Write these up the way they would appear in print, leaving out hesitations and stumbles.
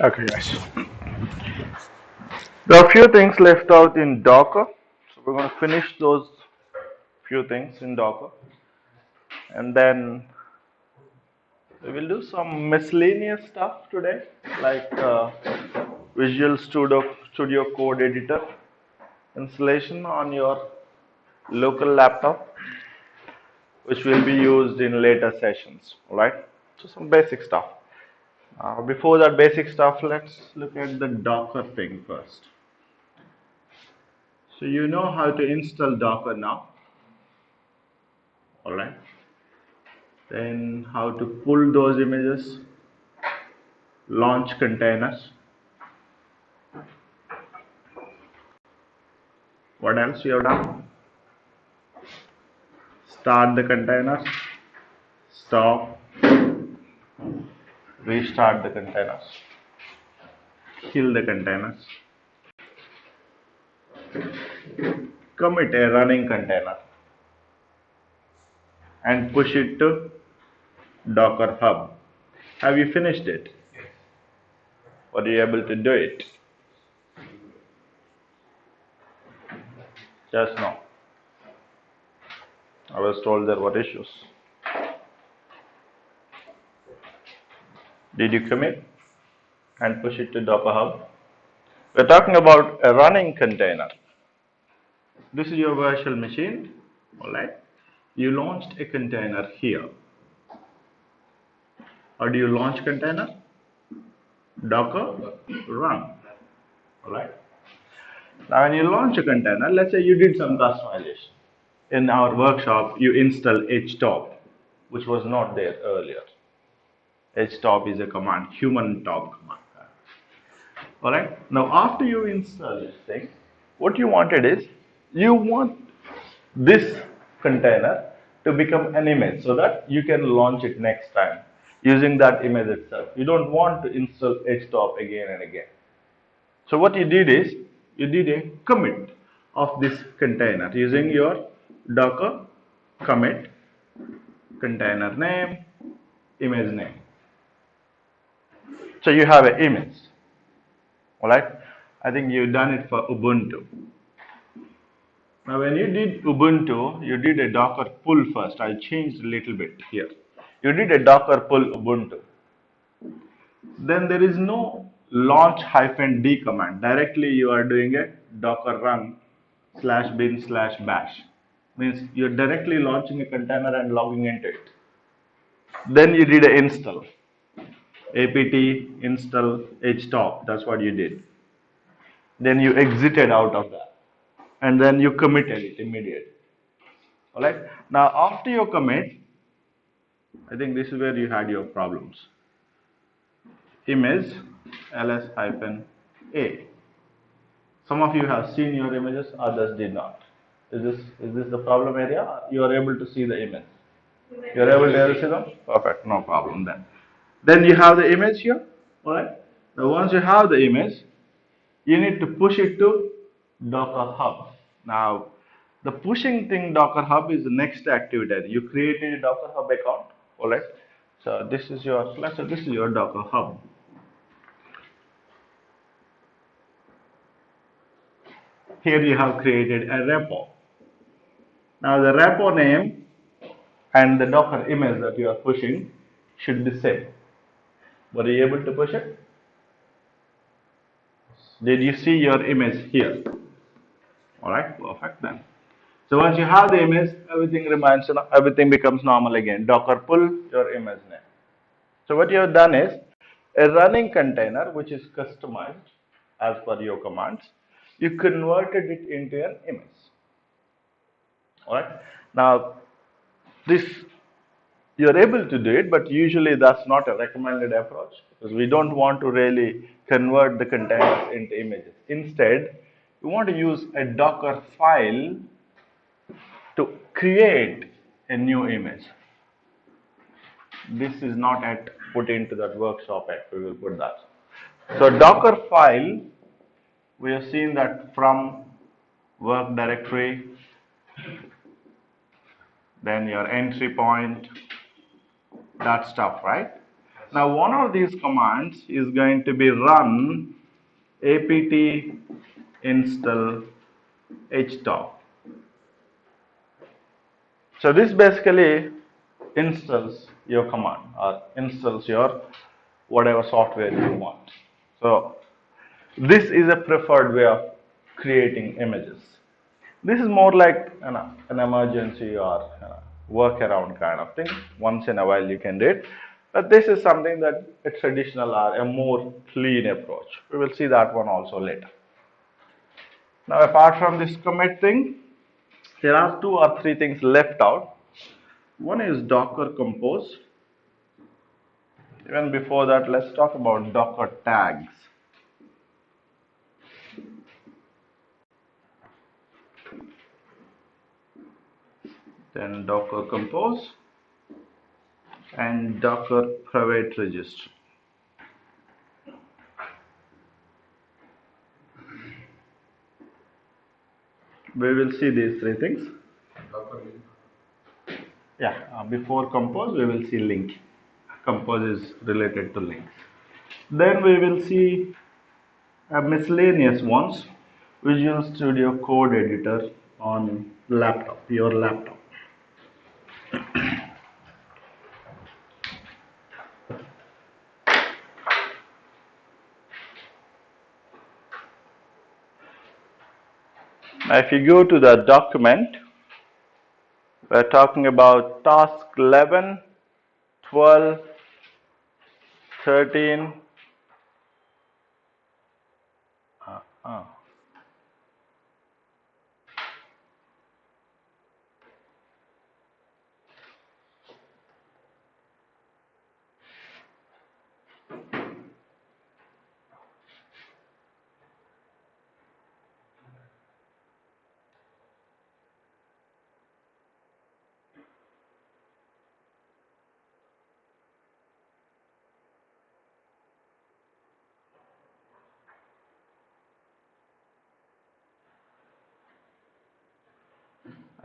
Okay, guys. There are a few things left out in Docker, so we're going to finish those few things in Docker, and then we will do some miscellaneous stuff today, like Visual Studio Code Editor installation on your local laptop, which will be used in later sessions. All right, so some basic stuff. Before that basic stuff, let's look at the Docker thing first. So you know how to install Docker now, all right? Then how to pull those images, launch containers. What else you have done? Start the containers, stop, restart the containers, kill the containers, commit a running container, and push it to Docker Hub. Have you finished it? Were you able to do it? Just now. I was told there were issues. Did you commit and push it to Docker Hub? We're talking about a running container. This is your virtual machine, all right? You launched a container here. How do you launch container? Docker run, all right? Now, when you launch a container, let's say you did some customization. In our workshop, you install htop, which was not there earlier. Htop is a command, human top command. All right. Now, after you install this thing, what you wanted is you want this container to become an image so that you can launch it next time using that image itself. You don't want to install htop again and again. So what you did is you did a commit of this container using your Docker commit container name, image name. So you have an image. All right. I think you've done it for Ubuntu. Now, when you did Ubuntu, you did a Docker pull first. I changed a little bit here. You did a Docker pull Ubuntu. Then there is no launch -d command. Directly you are doing a Docker run /bin/bash. Means you're directly launching a container and logging into it. Then you did a install. apt install htop. That's what you did. Then you exited out of that. And then you committed it immediately. All right. Now, after your commit, I think this is where you had your problems. Image ls-a. Some of you have seen your images, others did not. Is this the problem area? You are able to see the image. You are able to see them? Perfect, no problem then. Then you have the image here. All right. Now, once you have the image, you need to push it to Docker Hub. Now, the pushing thing Docker Hub is the next activity. You created a Docker Hub account, all right? So this is your, let's say this is your Docker Hub. Here you have created a repo. Now the repo name and the Docker image that you are pushing should be same. Were you able to push it? Did you see your image here? All right, perfect then. So once you have the image, everything remains, everything becomes normal again. Docker pull your image name. So what you have done is a running container which is customized as per your commands. You converted it into an image. All right. Now this you're able to do it, but usually that's not a recommended approach because we don't want to really convert the containers into images. Instead, you want to use a Docker file to create a new image. This is not yet put into that workshop yet. We will put that. So Docker file, we have seen that from work directory, then your entry point, that stuff, right? Now, one of these commands is going to be run apt install htop. So this basically installs your command or installs your whatever software you want. So this is a preferred way of creating images. This is more like an emergency or workaround kind of thing. Once in a while you can do it. But this is something that a traditional or a more clean approach. We will see that one also later. Now apart from this commit thing, there are two or three things left out. One is Docker Compose. Even before that, let's talk about Docker tags. Then Docker Compose and Docker private registry. We will see these three things. Yeah, before compose, we will see link. Compose is related to links. Then we will see miscellaneous ones. Visual Studio Code Editor on laptop, your laptop. Now, if you go to the document, we're talking about task 11, 12, 13.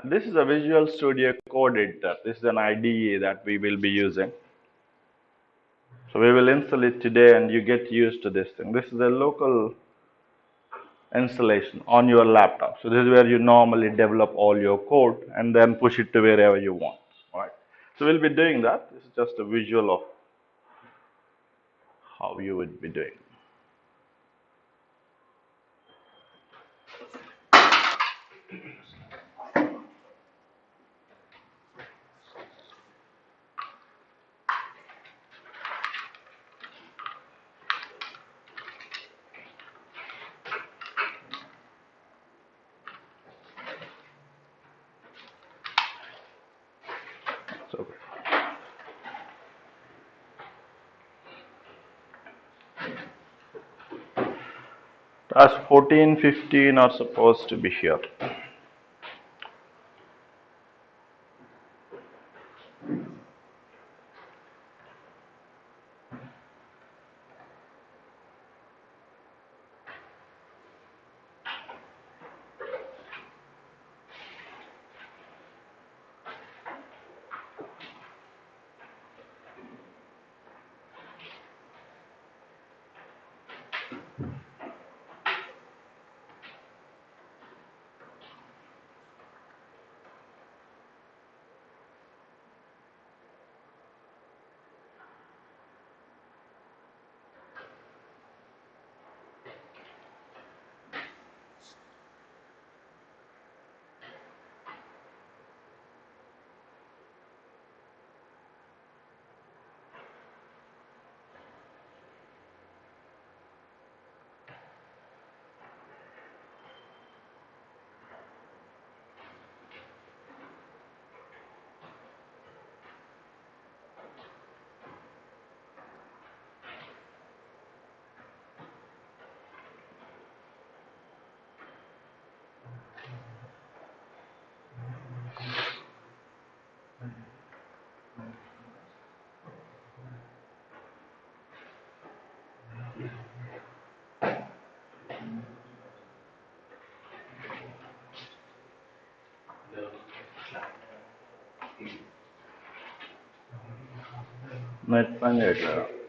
This is a Visual Studio Code Editor. This is an IDE that we will be using. So we will install it today and you get used to this thing. This is a local installation on your laptop. So this is where you normally develop all your code and then push it to wherever you want. All right. So we'll be doing that. This is just a visual of how you would be doing. So task 14, 15 are supposed to be here. Net find it.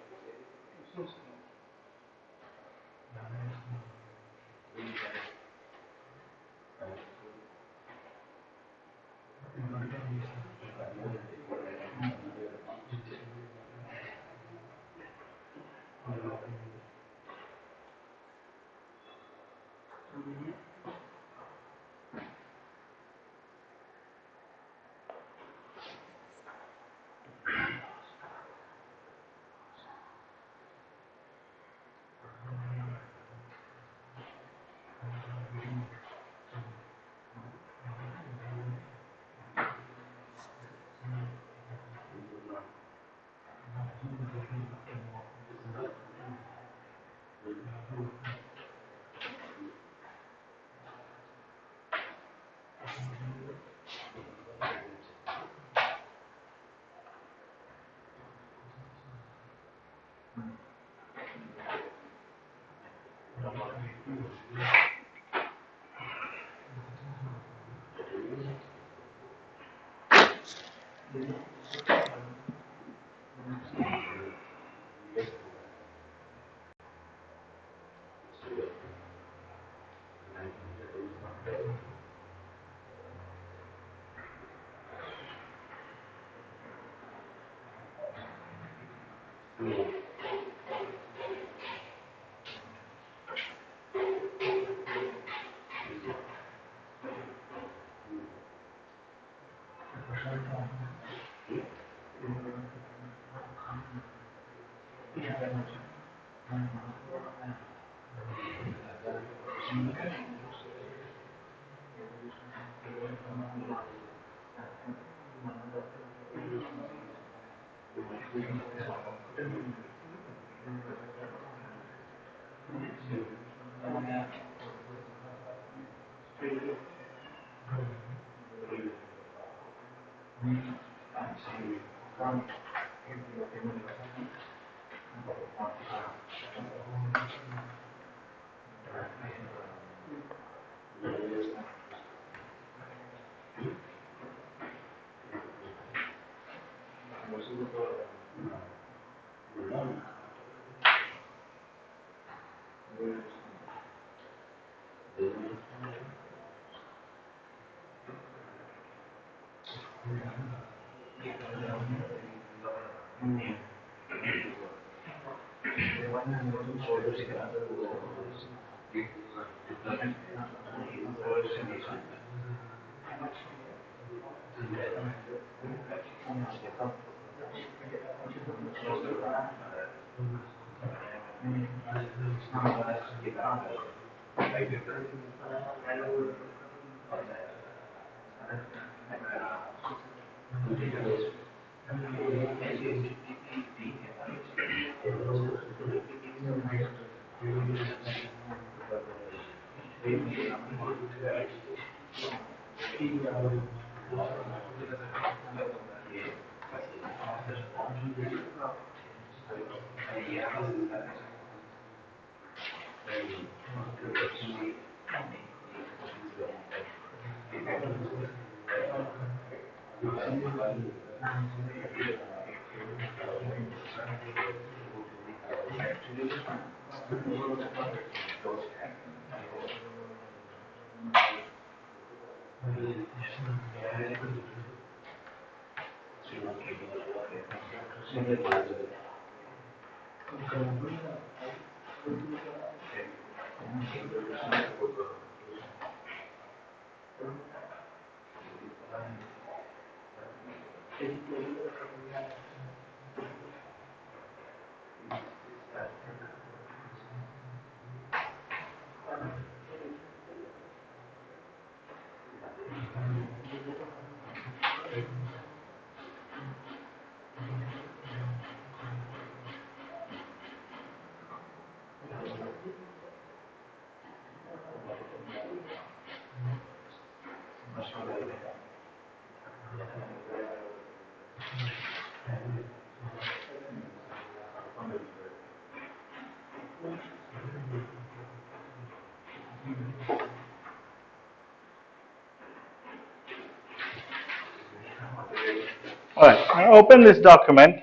All right, I open this document.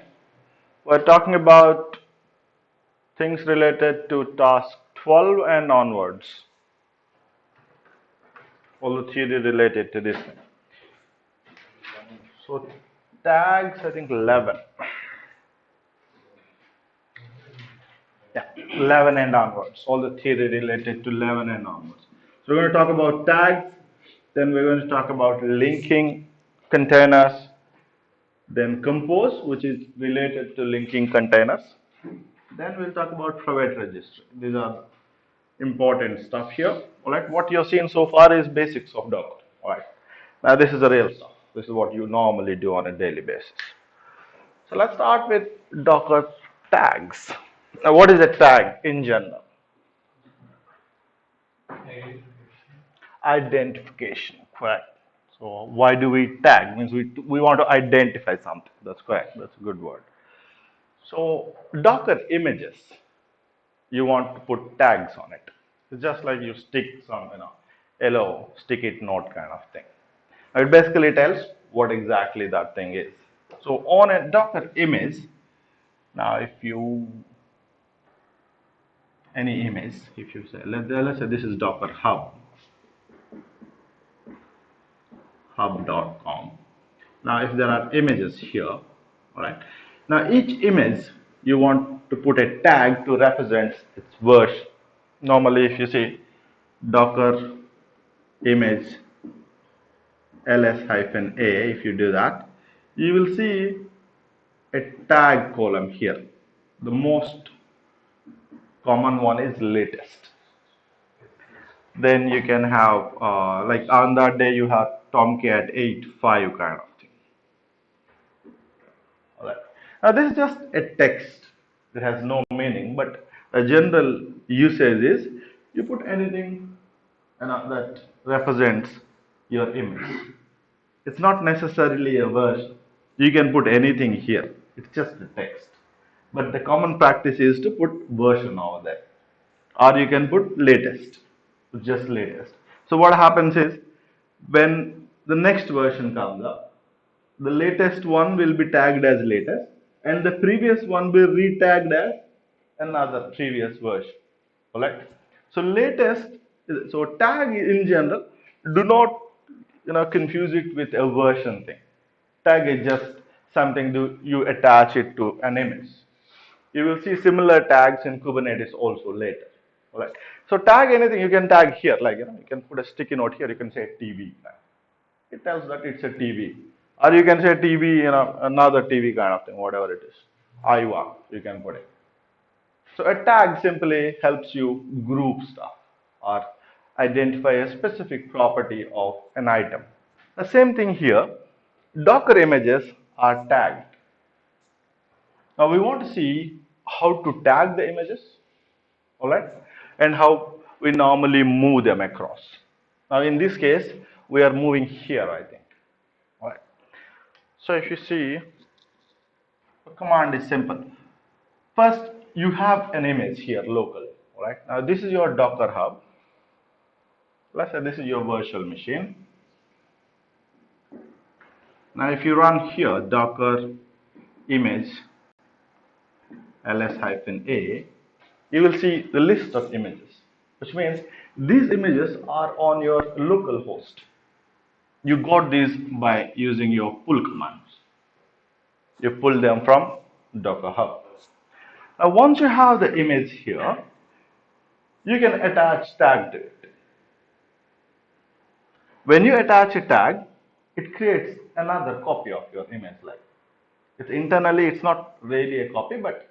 We're talking about things related to task 12 and onwards. All the theory related to this thing. So tags, I think 11. Yeah, 11 and onwards. All the theory related to 11 and onwards. So we're going to talk about tags, then we're going to talk about linking containers, then compose, which is related to linking containers. Then we'll talk about private registry. These are important stuff here. All right, what you've seen so far is basics of Docker. All right, now this is the real stuff. This is what you normally do on a daily basis. So let's start with Docker tags. Now, what is a tag in general? Identification, correct. So why do we tag? Means we want to identify something. That's correct. That's a good word. So Docker images, you want to put tags on it. It's just like you stick some, hello, stick it note kind of thing. It basically tells what exactly that thing is. So on a Docker image, now if you any image, if you say let's say this is Docker hub.com. Now if there are images here, all right. Now each image you want to put a tag to represent its version. Normally if you see Docker image ls-a, if you do that, you will see a tag column here. The most common one is latest. Then you can have like on that day you have Tomcat 8.5 kind of thing. All right. Now this is just a text that has no meaning, but a general usage is you put anything that represents your image. It's not necessarily a version. You can put anything here. It's just a text. But the common practice is to put version over there. Or you can put latest, just latest. So what happens is when the next version comes up, the latest one will be tagged as latest and the previous one will be retagged as another previous version. Alright? So latest, so tag in general, do not confuse it with a version thing. Tag is just something you attach it to an image. You will see similar tags in Kubernetes also later. Alright. So tag anything you can tag here, like you can put a sticky note here, you can say TV. It tells that it's a TV. Or you can say TV, another TV kind of thing, whatever it is. IWA, you can put it. So a tag simply helps you group stuff or identify a specific property of an item. The same thing here, Docker images are tagged. Now we want to see how to tag the images, all right, and how we normally move them across. Now in this case, we are moving here, I think. All right. So if you see, the command is simple. First, you have an image here locally. All right. Now this is your Docker hub. Let's say this is your virtual machine. Now if you run here Docker image ls-a, you will see the list of images, which means these images are on your local host. You got these by using your pull commands. You pull them from Docker Hub. Now once you have the image here, you can attach tag to it. When you attach a tag, it creates another copy of your image. Like it's not really a copy, but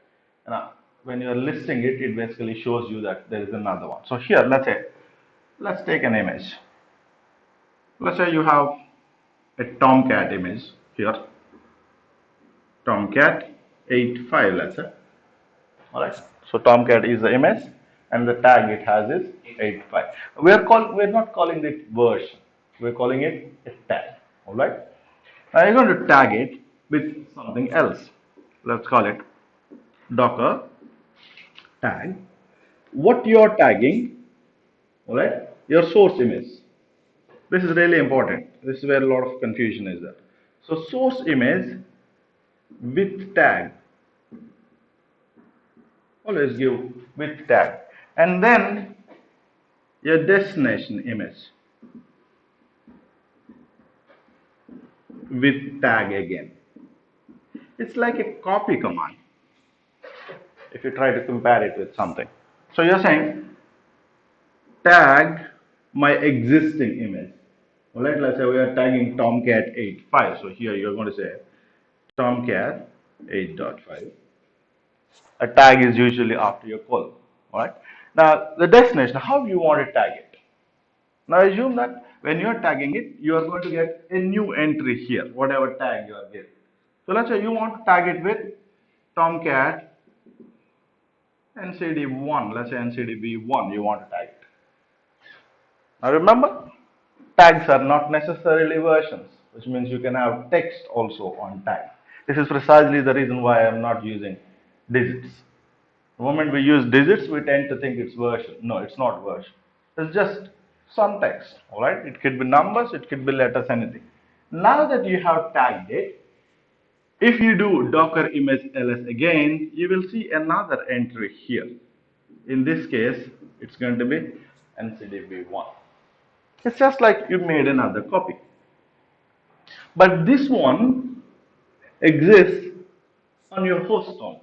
when you are listing it, it basically shows you that there is another one. So here, let's take an image. Let's say you have a Tomcat image here, Tomcat 8.5, let's say. All right. So Tomcat is the image, and the tag it has is 8.5. We're not calling it version. We're calling it a tag. All right. Now you're going to tag it with something else. Let's call it Docker tag. What you're tagging, all right, your source image. This is really important. This is where a lot of confusion is there. So source image with tag. Always give with tag. And then your destination image with tag again. It's like a copy command if you try to compare it with something. So you're saying tag my existing image. All right, let's say we are tagging Tomcat 8.5. So here you're going to say Tomcat 8.5. A tag is usually after your column. All right. Now the destination, how you want to tag it. Now assume that when you are tagging it, you are going to get a new entry here, whatever tag you are getting. So let's say you want to tag it with Tomcat NCD1. Let's say NCDB1. You want to tag it. Now remember, tags are not necessarily versions, which means you can have text also on tag. This is precisely the reason why I am not using digits. The moment we use digits, we tend to think it's version. No, it's not version. It's just some text, all right? It could be numbers, it could be letters, anything. Now that you have tagged it, if you do docker image ls again, you will see another entry here. In this case, it's going to be ncdb1. It's just like you made another copy. But this one exists on your host only.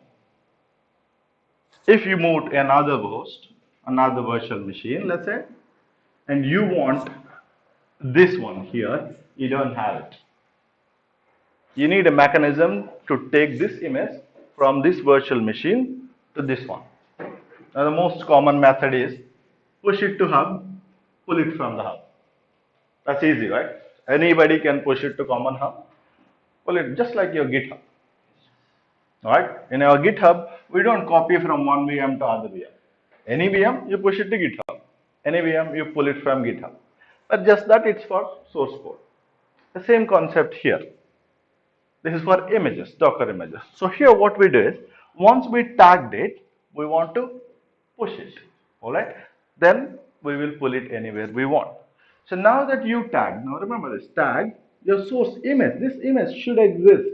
If you move to another host, another virtual machine, let's say, and you want this one here, you don't have it. You need a mechanism to take this image from this virtual machine to this one. Now, the most common method is push it to hub, pull it from the hub. That's easy, right? Anybody can push it to common hub, pull it just like your GitHub. All right? In our GitHub, we don't copy from one VM to other VM. Any VM, you push it to GitHub. Any VM, you pull it from GitHub. But just that it's for source code. The same concept here. This is for images, Docker images. So here what we do is, once we tagged it, we want to push it. All right? Then we will pull it anywhere we want. So now that you tagged, now remember this tag, your source image, this image should exist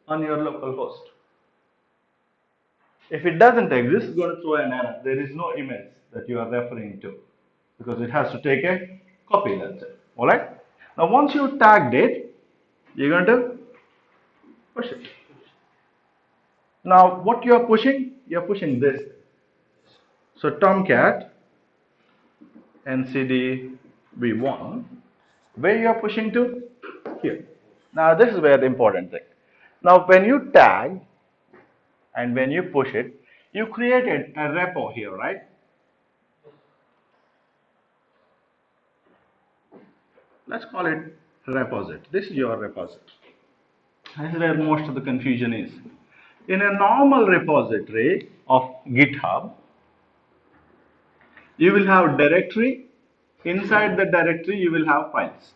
on your local host. If it doesn't exist, it's going to throw an error. There is no image that you are referring to because it has to take a copy, let's say. All right? Now, once you tagged it, you're going to push it. Now, what you are pushing? You are pushing this. So, Tomcat NCD v1, where you are pushing to? Here. Now, this is where the important thing. Now, when you tag and when you push it, you created a repo here, right? Let's call it repository. This is your repository. This is where most of the confusion is. In a normal repository of GitHub, you will have directory. Inside the directory, you will have files.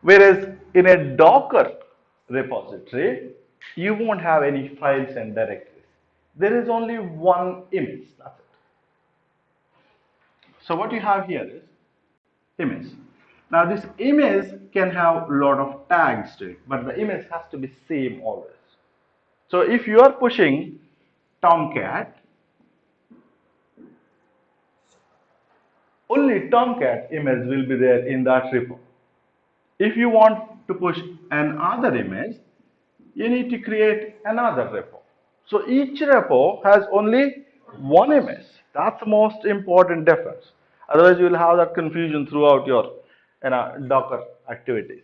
Whereas in a Docker repository, you won't have any files and directories. There is only one image. That's it. So what you have here is image. Now this image can have a lot of tags to it, but the image has to be same always. So if you are pushing Tomcat, only Tomcat image will be there in that repo. If you want to push another image, you need to create another repo. So each repo has only one image. That's the most important difference. Otherwise, you will have that confusion throughout your Docker activities.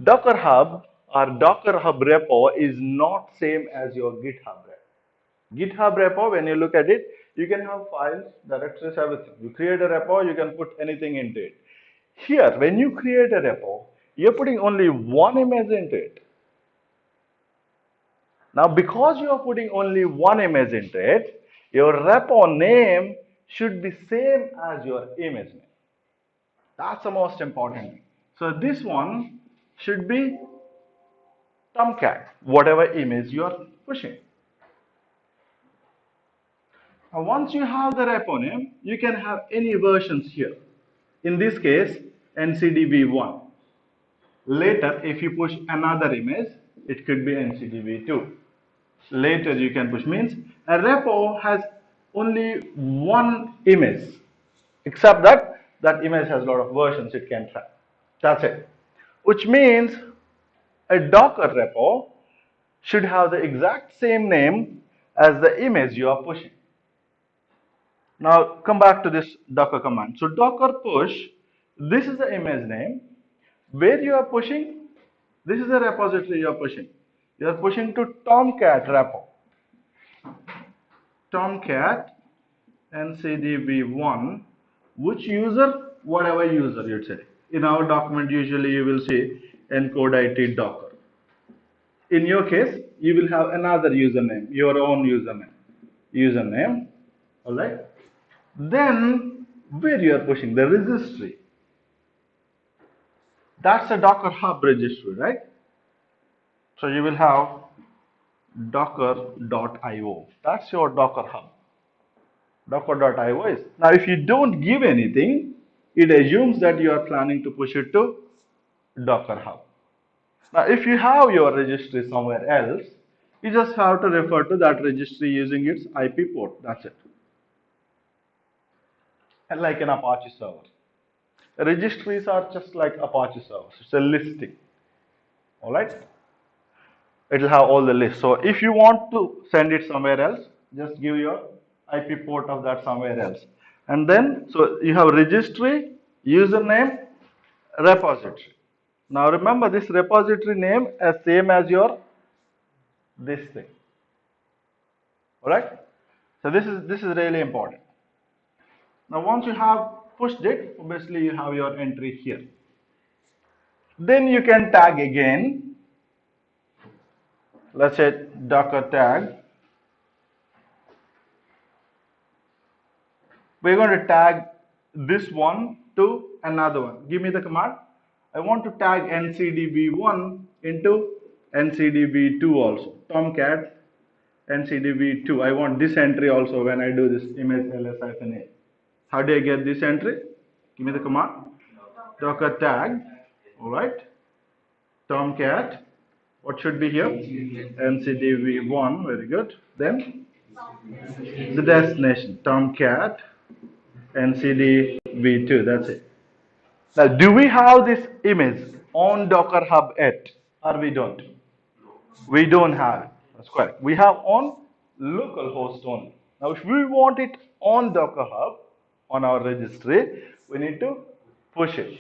Docker Hub or Docker Hub repo is not same as your GitHub repo. GitHub repo, when you look at it, you can have files, directories, everything. You create a repo, you can put anything into it. Here, when you create a repo, you're putting only one image into it. Now, because you are putting only one image into it, your repo name should be same as your image name. That's the most important thing. So this one should be Tomcat, whatever image you are pushing. Now, once you have the repo name, you can have any versions here. In this case, NCDB1. Later, if you push another image, it could be NCDB2. Later, you can push, means a repo has only one image, except that that image has a lot of versions it can track. That's it. Which means a Docker repo should have the exact same name as the image you are pushing. Now come back to this Docker command. So Docker push, this is the image name. Where you are pushing, this is the repository you are pushing. You are pushing to Tomcat repo. Tomcat ncdb1, which user, whatever user you'd say. In our document, usually you will see encode it docker. In your case, you will have another username, your own username, all right? Then where you are pushing the registry, that's a Docker Hub registry, right? So you will have docker.io. That's your Docker Hub. Docker.io is. Now, if you don't give anything, it assumes that you are planning to push it to Docker Hub. Now, if you have your registry somewhere else, you just have to refer to that registry using its IP port. That's it. And like an Apache server. Registries are just like Apache servers. It's a listing. All right. It will have all the lists. So if you want to send it somewhere else, just give your IP port of that somewhere else. And then, so you have registry, username, repository. Now remember this repository name is same as your this thing. All right. So this is really important. Now once you have pushed it, obviously you have your entry here. Then you can tag again. Let's say Docker tag. We're going to tag this one to another one. Give me the command. I want to tag ncdb1 into ncdb2 also. Tomcat ncdb2. I want this entry also when I do this image ls-a. How do I get this entry? Give me the command. Docker tag. All right. Tomcat. What should be here? ncdb1. Very good. Then the destination. Tomcat ncdb2. That's it. Now, do we have this image on Docker Hub yet, or we don't? We don't have it. That's correct. We have on localhost only. Now, if we want it on Docker Hub, on our registry, we need to push it.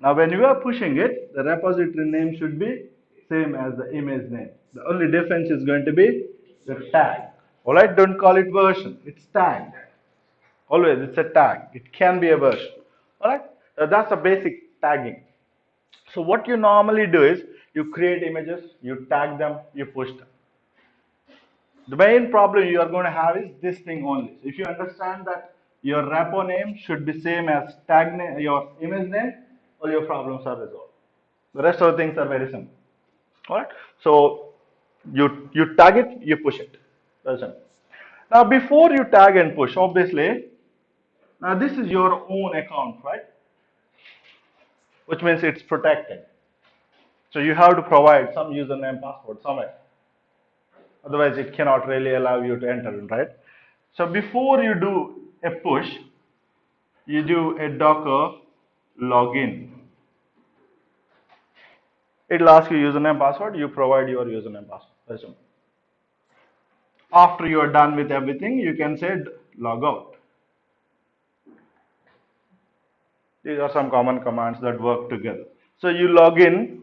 Now, when you are pushing it, the repository name should be same as the image name. The only difference is going to be the tag. All right, don't call it version. It's tagged. Always, it's a tag. It can be a version. All right, that's a basic tagging. So what you normally do is you create images, you tag them, you push them. The main problem you are going to have is this thing only. So if you understand that your repo name should be same as tag name, your image name, all your problems are resolved. The rest of the things are very simple. All right. So you tag it, you push it. That's it. Now before you tag and push, obviously, now this is your own account, right? Which means it's protected. So you have to provide some username password somewhere. Otherwise, it cannot really allow you to enter in, right? So before you do a push, you do a Docker login. It'll ask you username password. You provide your username password. After you are done with everything, you can say log out. These are some common commands that work together. So you log in,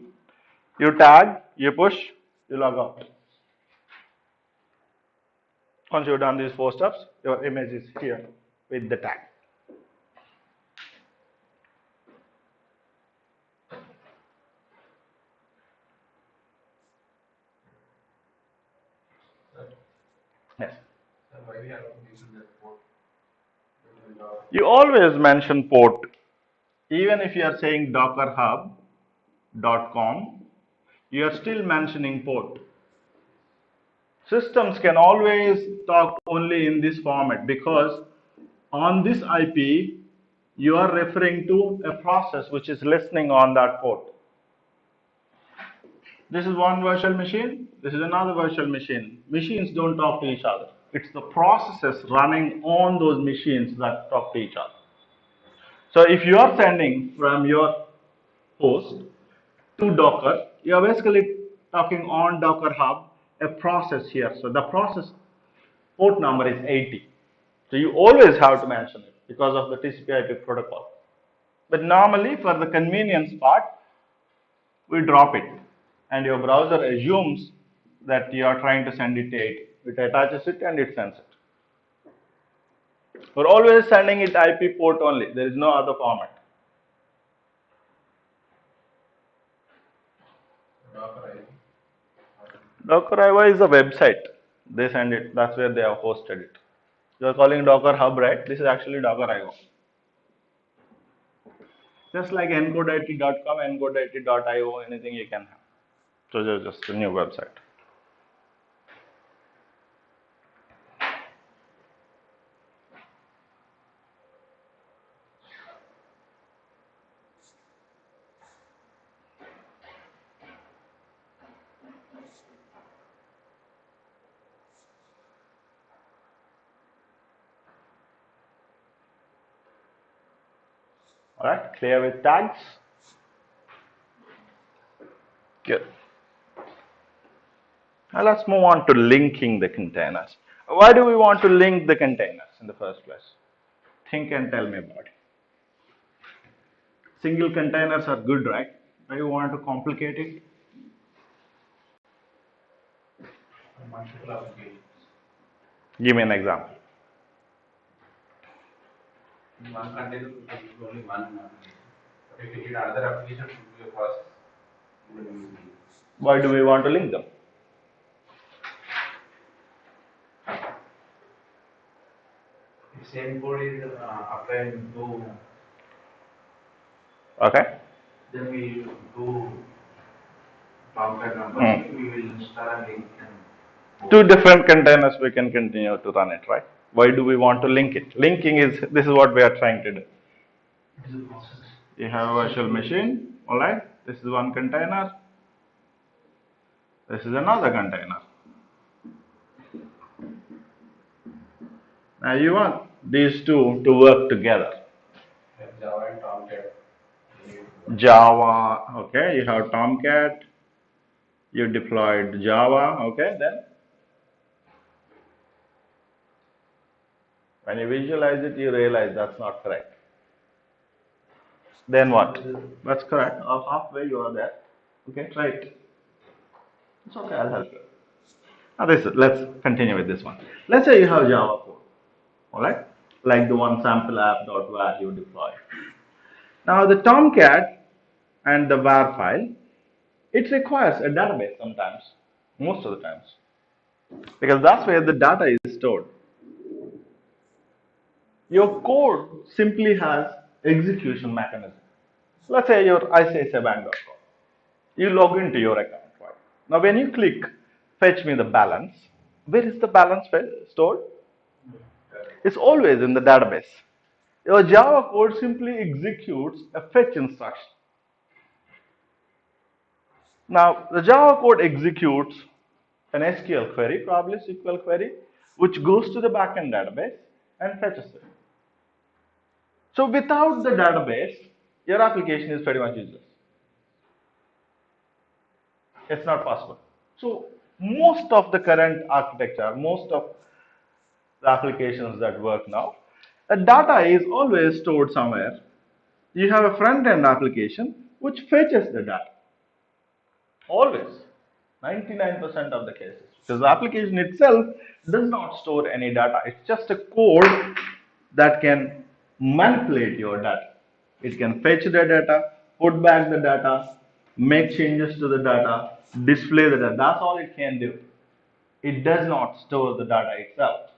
you tag, you push, you log out. Once you've done these 4 steps, your image is here with the tag. Yes. You always mention port. Even if you are saying dockerhub.com, you are still mentioning port. Systems can always talk only in this format because on this IP, you are referring to a process which is listening on that port. This is one virtual machine, this is another virtual machine. Machines don't talk to each other. It's the processes running on those machines that talk to each other. So if you are sending from your host to Docker, you are basically talking on Docker Hub, a process here. So the process port number is 80. So you always have to mention it because of the TCP/IP protocol. But normally, for the convenience part, we drop it, and your browser assumes that you are trying to send it to it. It attaches it and it sends it. We're always sending it IP port only. There is no other format. Docker IO is a website. They send it. That's where they have hosted it. You are calling Docker Hub, right? This is actually Docker IO. Just like encodeit.com, encodeit.io, anything you can have. So just a new website. All right, clear with tags? Good. Now let's move on to linking the containers. Why do we want to link the containers in the first place? Think and tell me about it. Single containers are good, right? Why you want to complicate it? Multiple applications. Give me an example. One container could be only one application. But if you need another application to do a process, you will use these. Why do we want to link them? If same code is applied to, Okay. then we do Tomcat number, we will install a link and Two different containers we can continue to run it, right? Why do we want to link it? Linking is, this is what we are trying to do. it is a process. You have a virtual machine, all right? This is one container. This is another container. Now you want these two to work together. Java and Tomcat. Java, okay, you have Tomcat, you deployed Java, okay, then when you visualize it, you realize that's not correct. Then what? That's correct. Halfway you are there. Okay, try it. It's okay, I'll help you. Now let's continue with this one. Let's say you have Java code, all right, like the one sample app.var you deploy. Now the Tomcat and the var file, it requires a database sometimes, most of the times, because that's where the data is stored. Your code simply has execution mechanism. Let's say your ICICIbank.com. You log into your account, right? Now when you click fetch me the balance, where is the balance stored? It's always in the database. Your Java code simply executes a fetch instruction. Now the Java code executes an SQL query, probably SQL query, which goes to the backend database and fetches it. So without the database, your application is pretty much useless. It's not possible. So most of the current architecture, most of the applications that work now, the data is always stored somewhere. You have a front-end application which fetches the data. Always. 99% of the cases. Because the application itself does not store any data. It's just a code that can manipulate your data. It can fetch the data, put back the data, make changes to the data, display the data. That's all it can do. It does not store the data itself.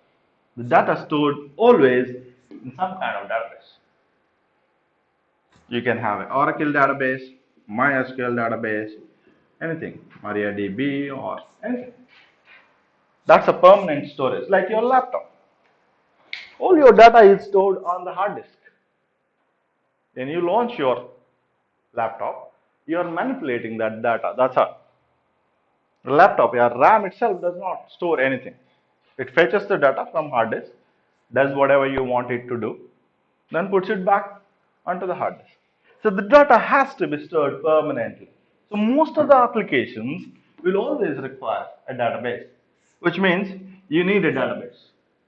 The data stored always in some kind of database. You can have an Oracle database, MySQL database, anything, MariaDB or anything. That's a permanent storage, like your laptop. All your data is stored on the hard disk. When you launch your laptop, you are manipulating that data. That's all. The laptop, your RAM itself does not store anything. It fetches the data from hard disk, does whatever you want it to do, then puts it back onto the hard disk. So the data has to be stored permanently. So most of the applications will always require a database, which means you need a database.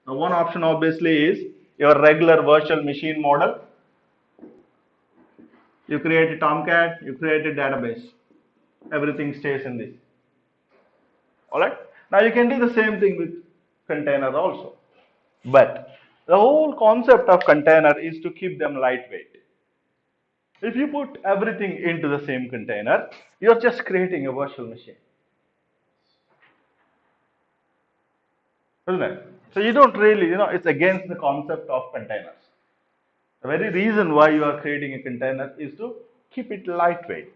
Now, one option obviously is your regular virtual machine model. You create a Tomcat, you create a database. Everything stays in this. Alright? Now you can do the same thing with container also. But the whole concept of container is to keep them lightweight. If you put everything into the same container, you're just creating a virtual machine. Isn't it? So you don't really, it's against the concept of containers. The very reason why you are creating a container is to keep it lightweight,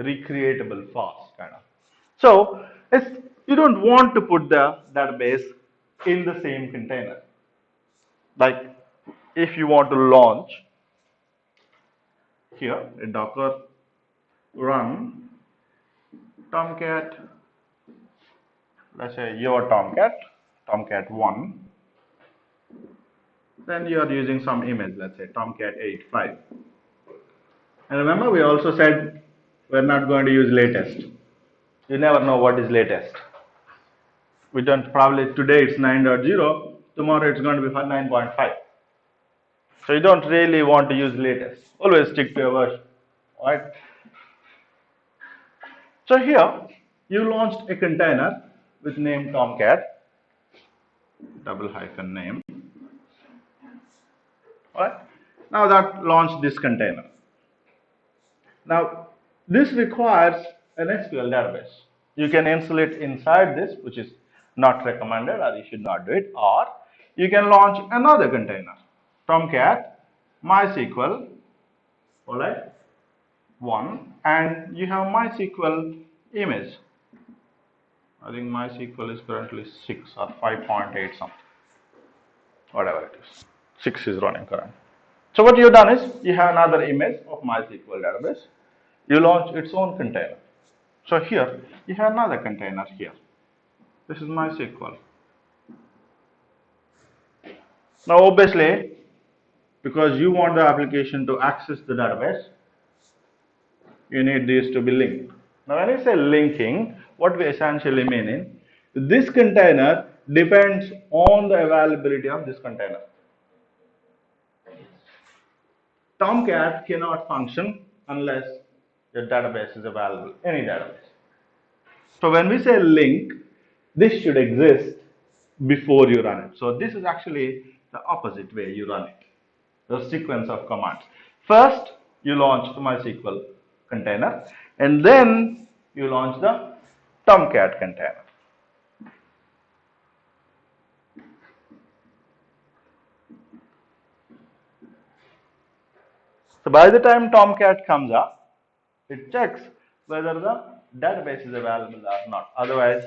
recreatable, fast, kind of. So you don't want to put the database in the same container. Like if you want to launch here a Docker run Tomcat, let's say your Tomcat 1, then you are using some image, let's say Tomcat 8.5. And remember, we also said we're not going to use latest. You never know what is latest. We don't probably today it's 9.0, tomorrow it's going to be 9.5. So you don't really want to use latest. Always stick to your version. Alright. So here you launched a container with name Tomcat, double hyphen name. Alright. Now that launched this container. Now this requires an SQL database. You can install it inside this, which is not recommended, or you should not do it, or you can launch another container, Tomcat, MySQL, alright, 1, and you have MySQL image. I think MySQL is currently 6 or 5.8 something, whatever it is. 6 is running currently. So what you've done is you have another image of MySQL database. You launch its own container. So here you have another container here. This is MySQL. Now obviously, because you want the application to access the database, you need these to be linked. Now when I say linking, what we essentially mean is this container depends on the availability of this container. Tomcat cannot function unless the database is available, any database. So when we say link, this should exist before you run it. So this is actually the opposite way you run it. The sequence of commands. First, you launch the MySQL container, and then you launch the Tomcat container. So by the time Tomcat comes up, it checks whether the database is available or not. Otherwise,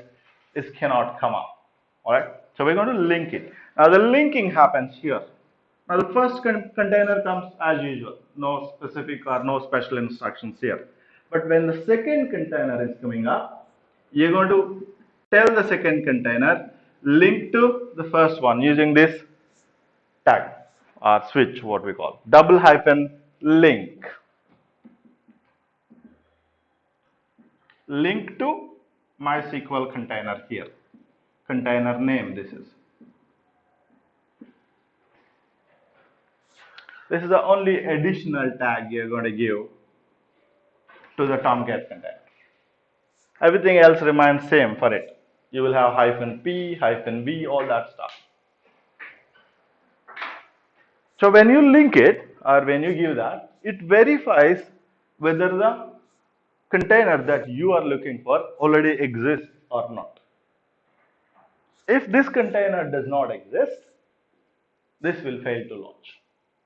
it cannot come up. Alright? So we're going to link it. Now the linking happens here. Now the first container comes as usual. No specific or no special instructions here. But when the second container is coming up, you're going to tell the second container link to the first one using this tag or switch, what we call double hyphen link. Link to MySQL container here. Container name this is. This is the only additional tag you're going to give to the Tomcat container. Everything else remains same for it. You will have hyphen P, hyphen V, all that stuff. So when you link it or when you give that, it verifies whether the container that you are looking for already exists or not. If this container does not exist, this will fail to launch.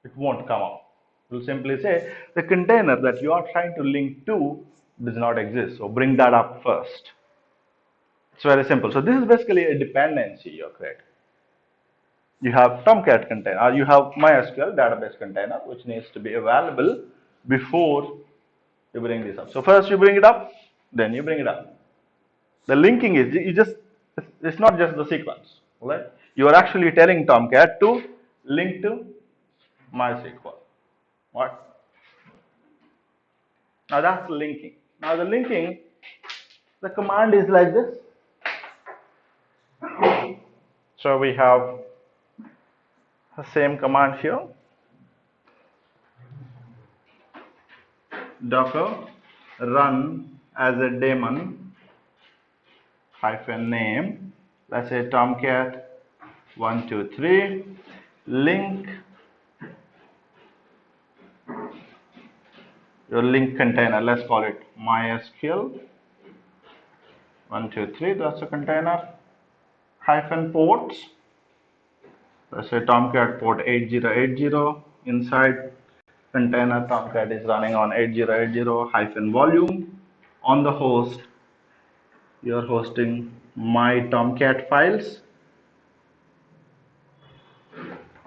It won't come out. It will simply say the container that you are trying to link to does not exist. So bring that up first. It's very simple. So this is basically a dependency you're creating. You have Tomcat container, or you have MySQL database container, which needs to be available before you bring this up. So first you bring it up, then you bring it up. The linking is it's not just the sequence, right? You are actually telling Tomcat to link to MySQL. What? Now that's linking. Now the linking, the command is like this. So we have The same command here. Docker run as a daemon hyphen name. Let's say Tomcat 123 link your link container. Let's call it MySQL 123. That's a container hyphen ports. Let's say Tomcat port 8080 inside container Tomcat is running on 8080 hyphen volume. On the host, you're hosting my Tomcat files.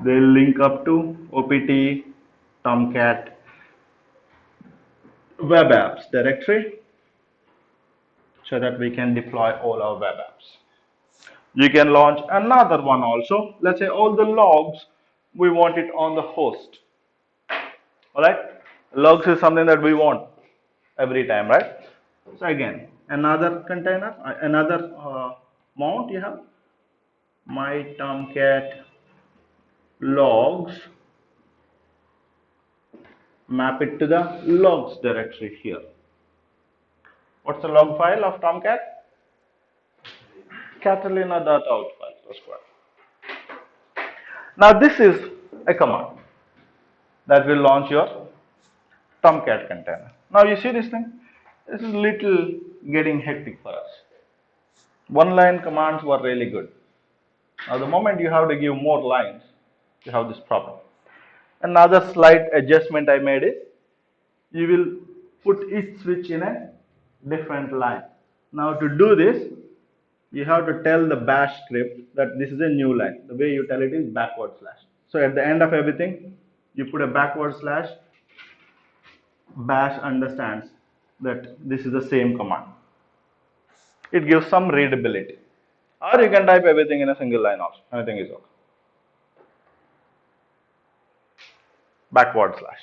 They link up to OPT Tomcat web apps directory so that we can deploy all our web apps. You can launch another one also. Let's say all the logs, we want it on the host. All right, logs is something that we want every time, right? So again, another container, another mount you have my Tomcat logs, map it to the logs directory here. What's the log file of Tomcat? Catalina.out file. That's correct. Now this is a command that will launch your Tomcat container. Now you see this thing? This is little getting hectic for us. One line commands were really good. Now the moment you have to give more lines, you have this problem. Another slight adjustment I made is you will put each switch in a different line. Now to do this, you have to tell the bash script that this is a new line. The way you tell it is backward slash. So at the end of everything, you put a backward slash. Bash understands that this is the same command. It gives some readability. Or you can type everything in a single line also. Anything is okay. Backward slash.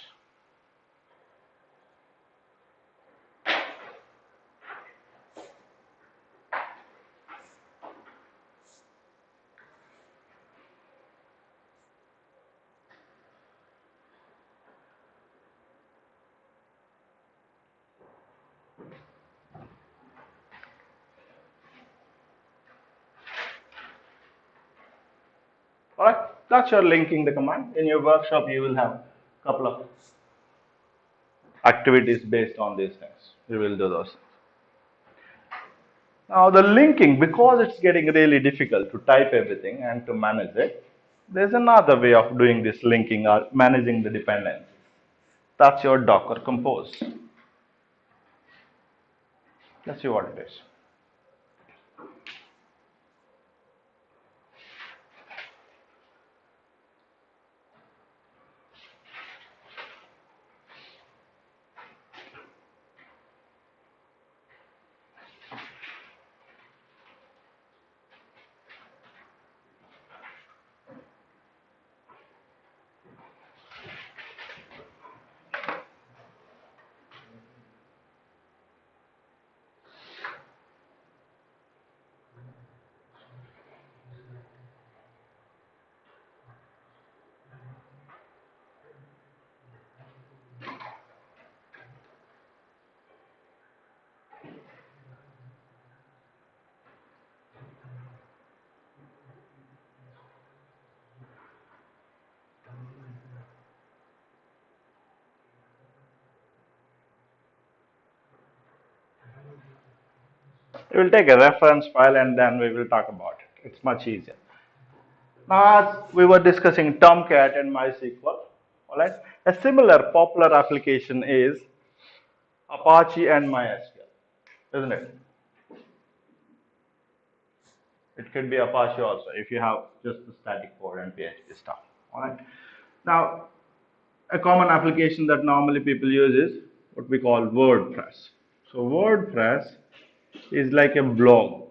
Alright, that's your linking the command. In your workshop, you will have a couple of activities based on these things. You will do those. Now the linking, because it's getting really difficult to type everything and to manage it, there's another way of doing this linking or managing the dependencies. That's your Docker Compose. Let's see what it is. We will take a reference file and then we will talk about it. It's much easier. Now, as we were discussing Tomcat and MySQL, all right, a similar popular application is Apache and MySQL, isn't it? It could be Apache also if you have just the static code and PHP stuff. All right. Now, a common application that normally people use is what we call WordPress. So WordPress is like a blog.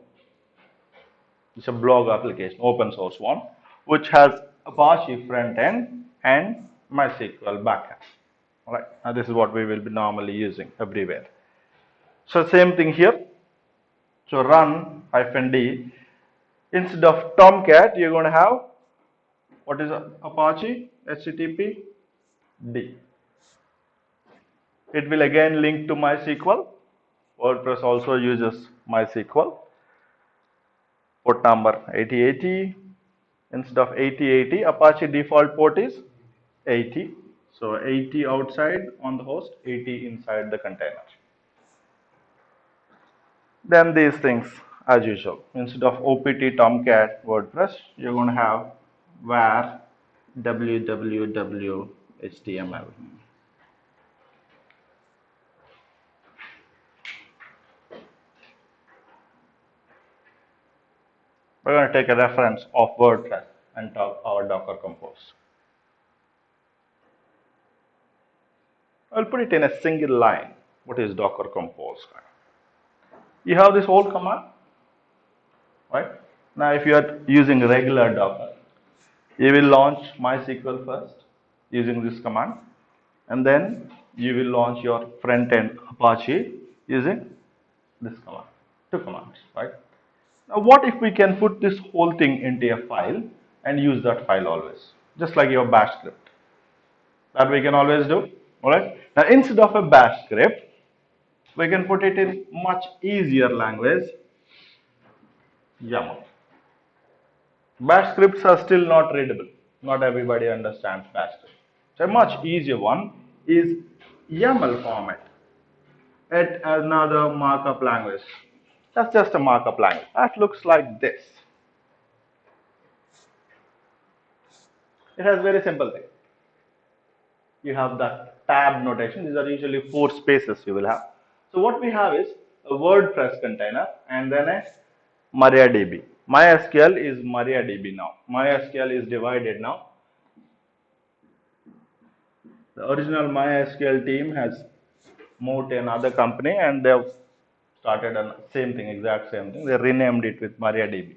It's a blog application, open source one, which has Apache front end and MySQL backend. All right. Now this is what we will be normally using everywhere. So same thing here. So run -d. Instead of Tomcat, you're going to have What is Apache HTTP? D. It will again link to MySQL. WordPress also uses MySQL. Port number 8080. Instead of 8080, Apache default port is 80. So 80 outside on the host, 80 inside the container. Then these things as usual. Instead of OPT Tomcat WordPress, you're going to have var www HTML. We're going to take a reference of WordPress and talk our Docker Compose. I'll put it in a single line. What is Docker Compose? You have this whole command, right? Now, if you are using regular Docker, you will launch MySQL first using this command, and then you will launch your front end Apache using this command. Two commands, right? Now, what if we can put this whole thing into a file and use that file always, just like your bash script? That we can always do, all right? Now, instead of a bash script, we can put it in much easier language, YAML. Bash scripts are still not readable. Not everybody understands bash script. So a much easier one is YAML format at another markup language. That's just a markup language. That looks like this. It has very simple thing. You have the tab notation. These are usually 4 spaces you will have. So what we have is a WordPress container and then a MariaDB. MySQL is MariaDB now. MySQL is divided now. The original MySQL team has moved to another company and they've started a same thing, exact same thing. They renamed it with MariaDB.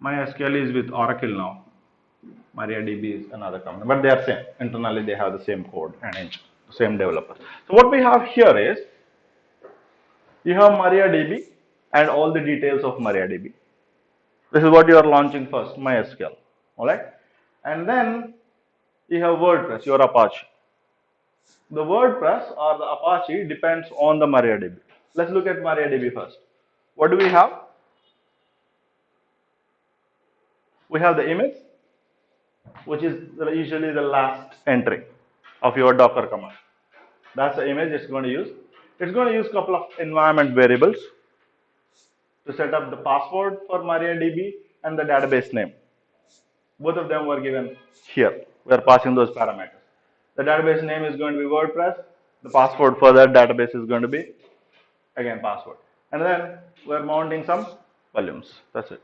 MySQL is with Oracle now. MariaDB is another company, but they are same. Internally, they have the same code and engine, same developers. So what we have here is you have MariaDB and all the details of MariaDB. This is what you are launching first, MySQL, all right? And then you have WordPress, your Apache. The WordPress or the Apache depends on the MariaDB. Let's look at MariaDB first. What do we have? We have the image, which is usually the last entry of your Docker command. That's the image it's going to use. It's going to use a couple of environment variables to set up the password for MariaDB and the database name. Both of them were given here. We are passing those parameters. The database name is going to be WordPress. The password for that database is going to be, again, password. And then we're mounting some volumes. That's it.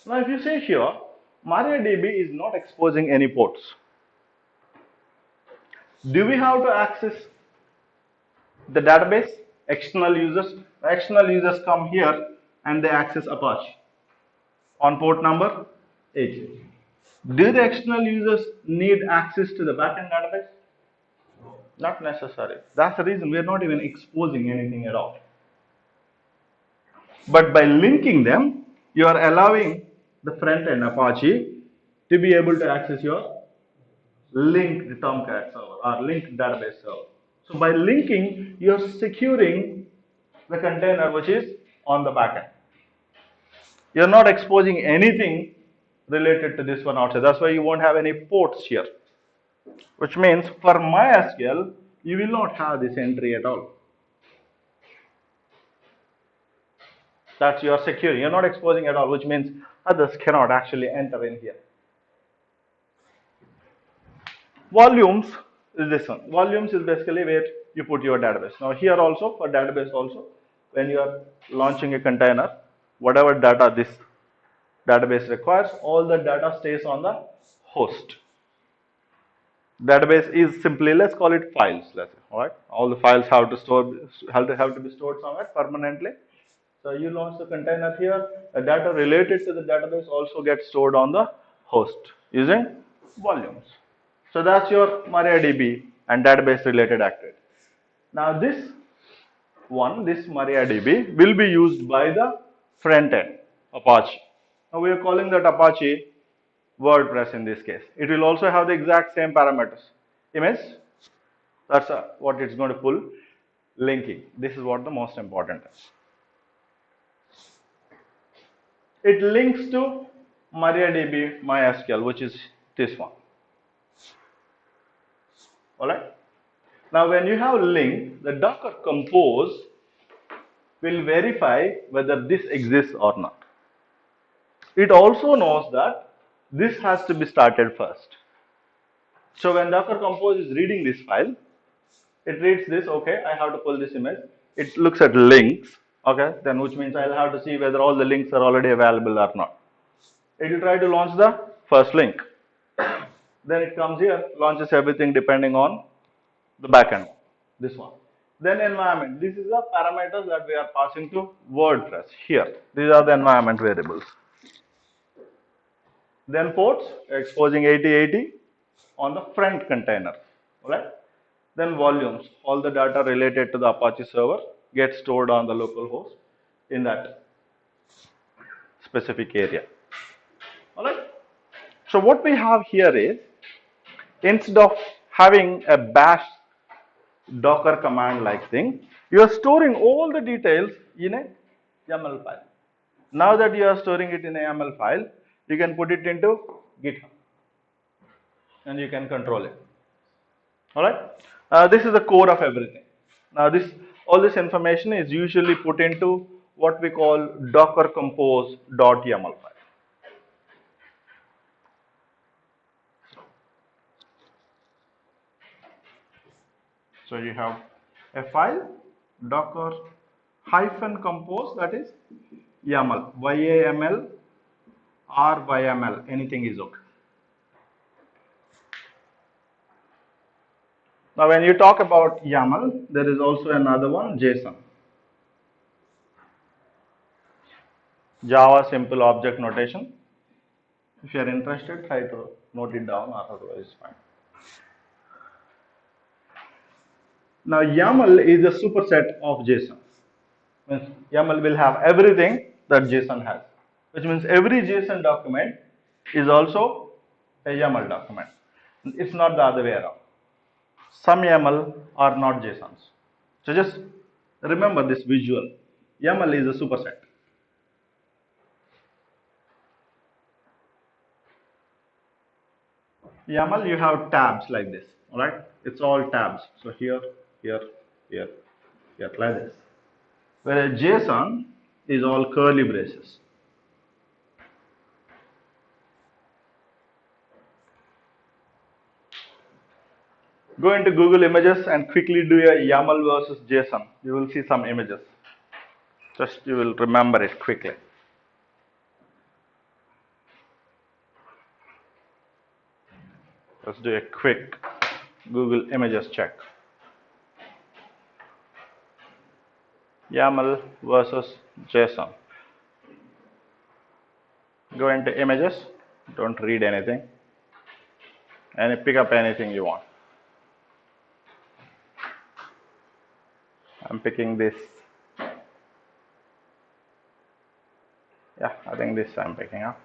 Now, if you see here, MariaDB is not exposing any ports. Do we have to access the database? External users come here and they access Apache on port number 80. Do the external users need access to the backend database? Not necessary. That's the reason we are not even exposing anything at all. But by linking them, you are allowing the front end Apache to be able to access your linked Tomcat server or linked database server. So by linking, you are securing the container which is on the backend. You are not exposing anything related to this one outside. That's why you won't have any ports here. Which means for MySQL, you will not have this entry at all. That's you are securing. You're not exposing at all, which means others cannot actually enter in here. Volumes is this one. Volumes is basically where you put your database. Now here also, for database also, when you are launching a container, whatever data this database requires, all the data stays on the host. Database is simply, let's call it files, let's say, all right? All the files have to be stored somewhere permanently. So you launch the container here, the data related to the database also gets stored on the host using volumes. So that's your MariaDB and database related activity. Now this MariaDB will be used by the front end Apache. Now we are calling that Apache WordPress in this case. It will also have the exact same parameters. Image, that's what it's going to pull. Linking, this is what the most important is. It links to MariaDB MySQL, which is this one. Alright. Now when you have link, the Docker Compose will verify whether this exists or not. It also knows that this has to be started first. So when Docker Compose is reading this file, it reads this, okay, I have to pull this image. It looks at links, okay, then which means I'll have to see whether all the links are already available or not. It will try to launch the first link. Then it comes here, launches everything depending on the backend, this one. Then environment, this is the parameters that we are passing to WordPress here. These are the environment variables. Then ports, exposing 8080 on the front container, right? Then volumes, all the data related to the Apache server gets stored on the local host in that specific area. All right. So what we have here is, instead of having a bash Docker command like thing, you are storing all the details in a YAML file. Now that you are storing it in a YAML file, you can put it into GitHub and you can control it. All right. This is the core of everything. Now all this information is usually put into what we call Docker Compose.yaml file. So you have a file Docker -compose, that is YAML, YAML or YML, anything is okay. Now when you talk about YAML, there is also another one, JSON. Java Simple Object Notation. If you are interested, try to note it down, or otherwise fine. Now YAML is a superset of JSON. Means YAML will have everything that JSON has, which means every JSON document is also a YAML document. It's not the other way around. Some YAML are not JSONs. So just remember this visual. YAML is a superset. YAML, you have tabs like this, all right? It's all tabs. So here, here, here, here, like this. Whereas JSON is all curly braces. Go into Google Images and quickly do a YAML versus JSON. You will see some images. Just you will remember it quickly. Let's do a quick Google Images check. YAML versus JSON. Go into images, don't read anything, and pick up anything you want. I'm picking this. Yeah, I think this I'm picking up.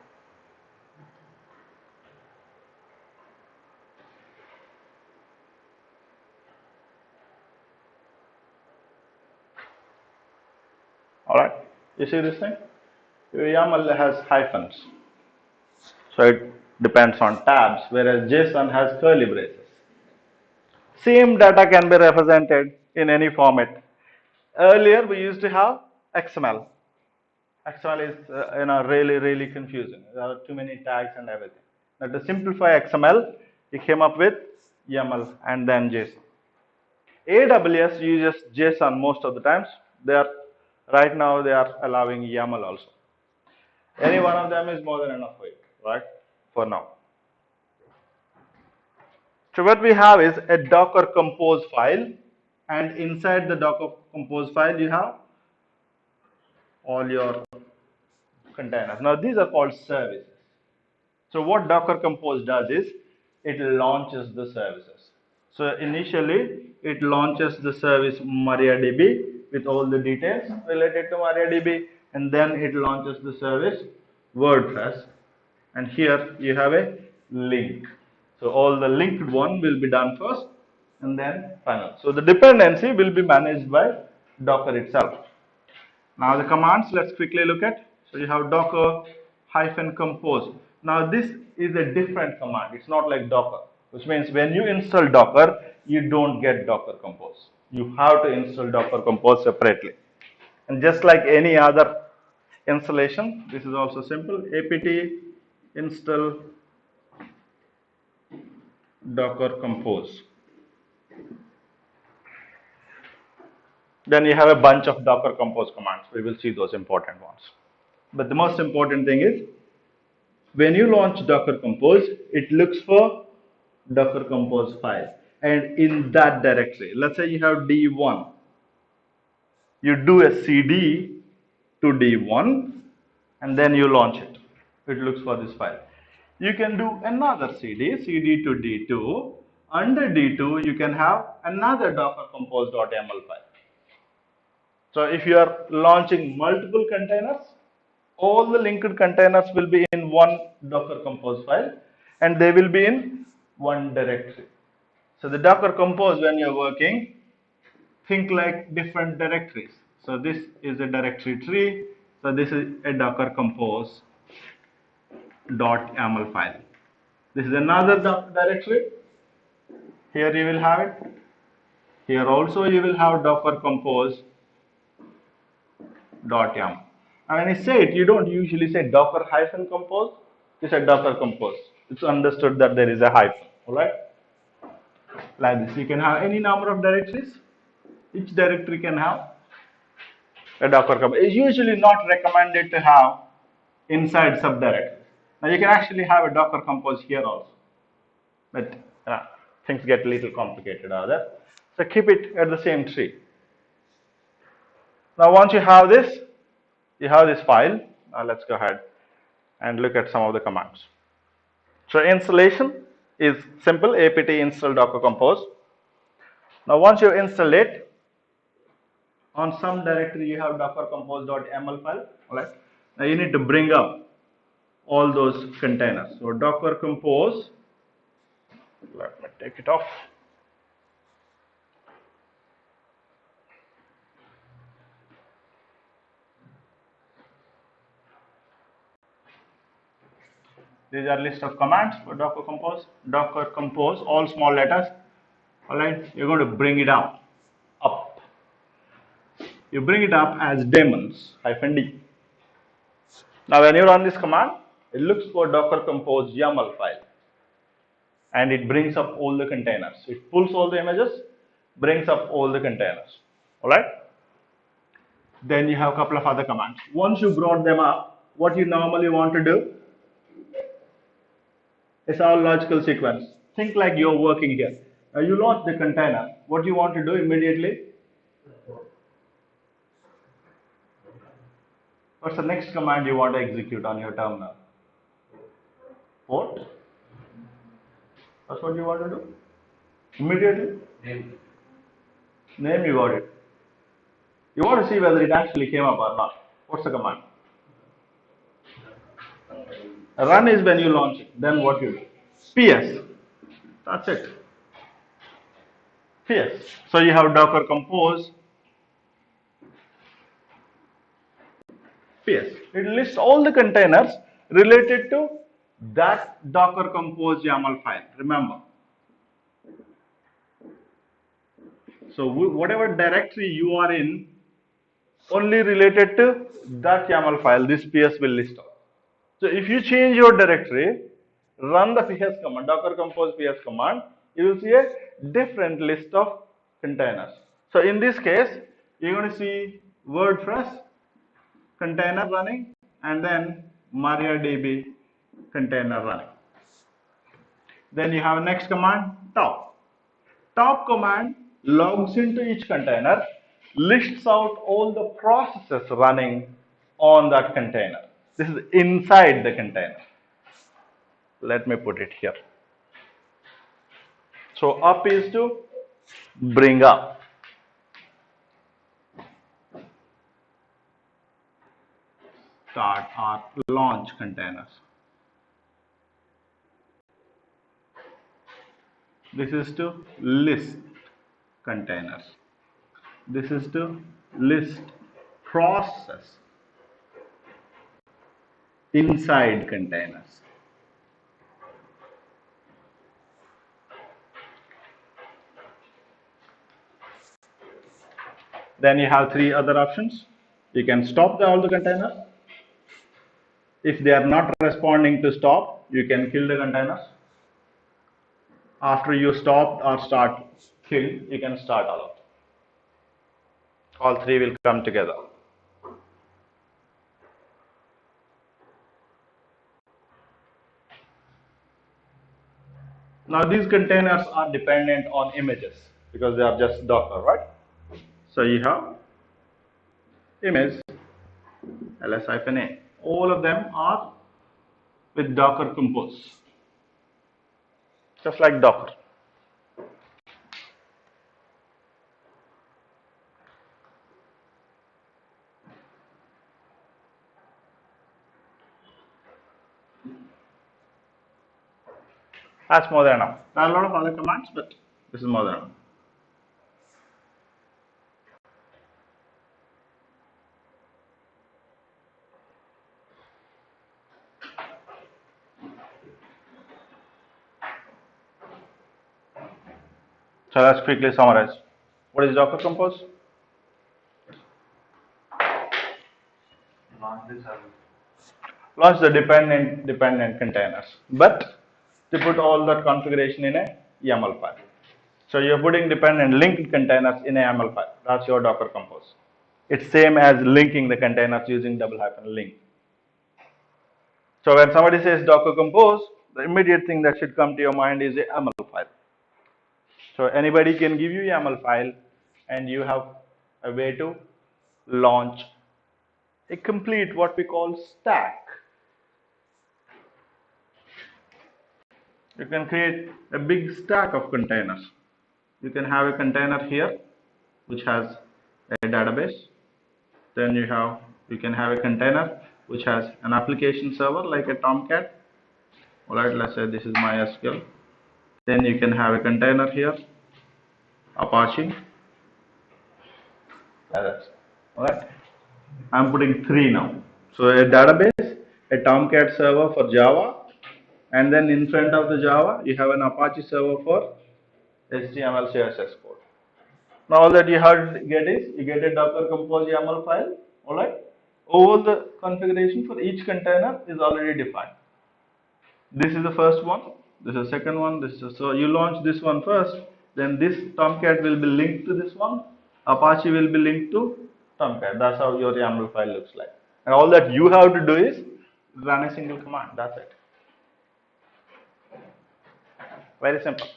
All right, you see this thing? YAML has hyphens, so it depends on tabs, whereas JSON has curly braces. Same data can be represented in any format. Earlier, we used to have XML. XML is really confusing. There are too many tags and everything. Now to simplify XML, we came up with YAML and then JSON. AWS uses JSON most of the times. Right now they are allowing YAML also. Any one of them is more than enough for you, right? For now. So what we have is a Docker Compose file, and inside the Docker Compose file you have all your containers. Now these are called services. So what Docker Compose does is it launches the services. So initially it launches the service MariaDB with all the details related to MariaDB, and then it launches the service WordPress and here you have a link. So all the linked one will be done first and then final. So the dependency will be managed by Docker itself. Now the commands, let's quickly look at. So you have docker hyphen compose. Now this is a different command. It's not like docker, which means when you install docker, you don't get docker compose. You have to install docker compose separately. And just like any other installation, this is also simple. Apt install docker compose. Then you have a bunch of docker compose commands. We will see those important ones. But the most important thing is when you launch Docker Compose, it looks for Docker Compose file. And in that directory, let's say you have D1, you do a CD to D1 and then you launch it. It looks for this file. You can do another CD to D2. Under D2, you can have another Docker Compose.yaml file. So if you are launching multiple containers, all the linked containers will be in one Docker Compose file and they will be in one directory. So the Docker Compose, when you're working, think like different directories. So this is a directory tree. So this is a Docker Compose .yaml file. This is another directory. Here you will have it. Here also you will have Docker Compose .yaml. And when I say it, you don't usually say Docker hyphen compose. You say Docker compose. It's understood that there is a hyphen. All right. Like this, you can have any number of directories. Each directory can have a Docker compose. It's usually not recommended to have inside subdirectories. Now you can actually have a Docker compose here also, but things get a little complicated out there. So keep it at the same tree. Now once you have this file. Now let's go ahead and look at some of the commands. So installation is simple, apt install docker compose. Now once you install it, on some directory you have docker compose.yaml file, alright. Now you need to bring up all those containers. So docker compose, let me take it off. These are list of commands for docker compose. Docker compose, all small letters. Alright, you're going to bring it up. You bring it up as daemons -d. Now when you run this command, it looks for docker compose YAML file and it brings up all the containers. It pulls all the images, brings up all the containers. Alright? Then you have a couple of other commands. Once you brought them up, what you normally want to do is our logical sequence. Think like you're working here. Now you launch the container. What you want to do immediately? What's the next command you want to execute on your terminal? Port? That's what you want to do? Immediately? Name you got it. You want to see whether it actually came up or not. What's the command? Run is when you launch it. Then what you do? PS. That's it. PS. So you have Docker Compose. PS. It lists all the containers related to that Docker Compose YAML file. Remember. So whatever directory you are in, only related to that YAML file, this PS will list out. So if you change your directory, run the PS command, docker compose PS command, you will see a different list of containers. So in this case, you're going to see WordPress container running and then MariaDB container running. Then you have next command, top. Top command logs into each container, lists out all the processes running on that container. This is inside the container. Let me put it here. So up is to bring up. Start or launch containers. This is to list containers. This is to list process inside containers. Then you have three other options. You can stop all the containers. If they are not responding to stop, you can kill the containers. After you stop or start kill, you can start all of them. All three will come together. Now these containers are dependent on images because they are just Docker, right? So you have image ls-a. All of them are with Docker Compose, just like Docker. That's more than enough. There are a lot of other commands, but this is more than enough. So let's quickly summarize. What is Docker Compose? Launch the service. Launch the dependent containers, but to put all that configuration in a YAML file. So you're putting dependent linked containers in a YAML file. That's your Docker Compose. It's same as linking the containers using double hyphen link. So when somebody says Docker Compose, the immediate thing that should come to your mind is a YAML file. So anybody can give you YAML file, and you have a way to launch a complete what we call stack. You can create a big stack of containers. You can have a container here which has a database. Then you can have a container which has an application server like a Tomcat. Alright, let's say this is MySQL. Then you can have a container here, Apache. That's alright. I'm putting three now. So a database, a Tomcat server for Java, and then in front of the Java you have an Apache server for HTML CSS code. Now all that you have to get is you get a Docker Compose YAML file, alright. All the configuration for each container is already defined. This is the first one, this is the second one, so you launch this one first, then this Tomcat will be linked to this one, Apache will be linked to Tomcat. That's how your YAML file looks like. And all that you have to do is run a single command. That's it. Very simple.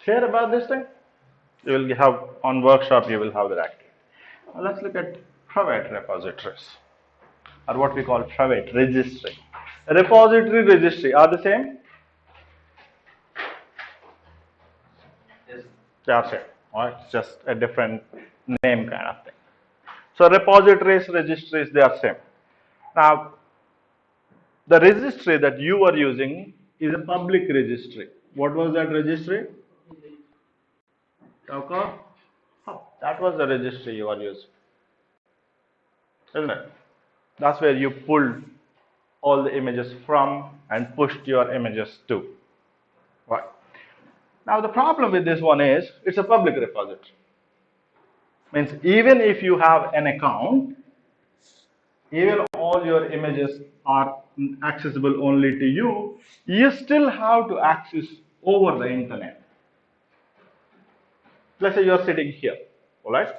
Share about this thing. You will have on workshop. You will have that active. Now let's look at private repositories, or what we call private registry. A repository registry are the same. Yes. They are same. Or it's just a different name kind of thing. So repositories, registries, they are same. Now the registry that you are using is a public registry. What was that registry? Docker. That was the registry you are using, isn't it? That's where you pulled all the images from and pushed your images to. Right. Now the problem with this one is it's a public repository. Means even if you have an account, even all your images are accessible only to you, you still have to access over the internet. Let's say you're sitting here, all right?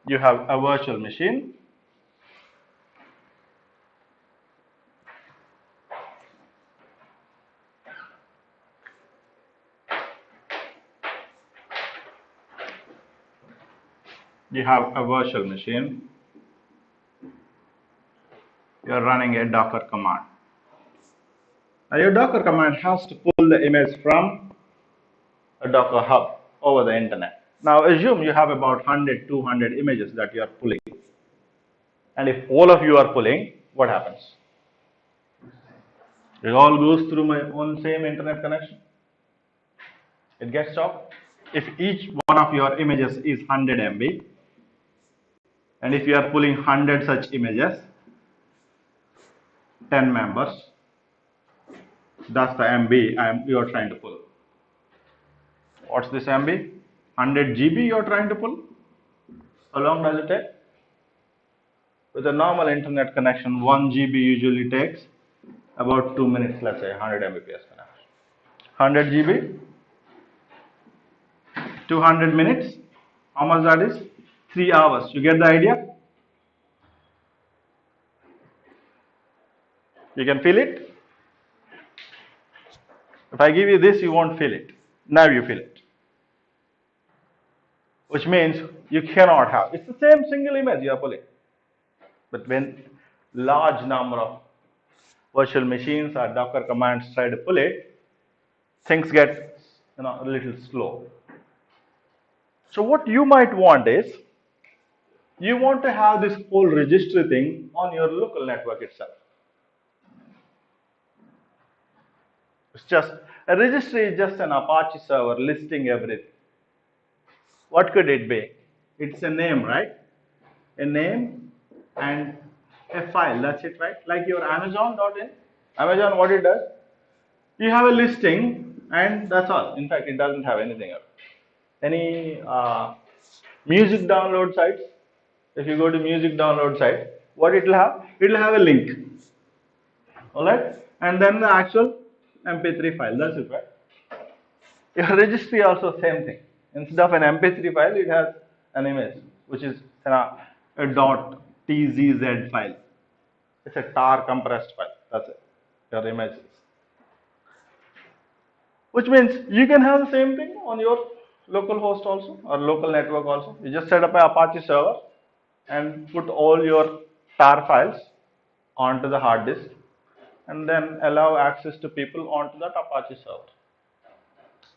You have a virtual machine. You have a virtual machine. you're running a Docker command. Now your Docker command has to pull the image from a Docker hub over the internet. Now assume you have about 100, 200 images that you are pulling. And if all of you are pulling, what happens? It all goes through my own same internet connection. It gets stopped. If each one of your images is 100 MB, and if you are pulling 100 such images, 10 members, that's the MB you are trying to pull. What's this MB? 100 GB you are trying to pull? How long does it take? With a normal internet connection, 1 GB usually takes about 2 minutes, let's say 100 Mbps connection. 100 GB, 200 minutes, how much that is? 3 hours. You get the idea? You can feel it? If I give you this, you won't feel it. Now you feel it. Which means you cannot have. It's the same single image you are pulling. But when large number of virtual machines or Docker commands try to pull it, things get a little slow. So what you might want is, you want to have this whole registry thing on your local network itself. It's just, a registry is just an Apache server listing everything. What could it be? It's a name, right? A name and a file, that's it, right? Like your Amazon.in. Amazon, what it does? You have a listing and that's all. In fact, it doesn't have anything else. Any music download sites, if you go to music download site, what it will have? It will have a link. Alright? And then the actual MP3 file, that's it, right? Your registry also same thing. Instead of an MP3 file, it has an image, which is a .tzz file. It's a tar compressed file. That's it. Your image. Which means you can have the same thing on your local host also or local network also. You just set up an Apache server and put all your tar files onto the hard disk and then allow access to people onto that Apache server.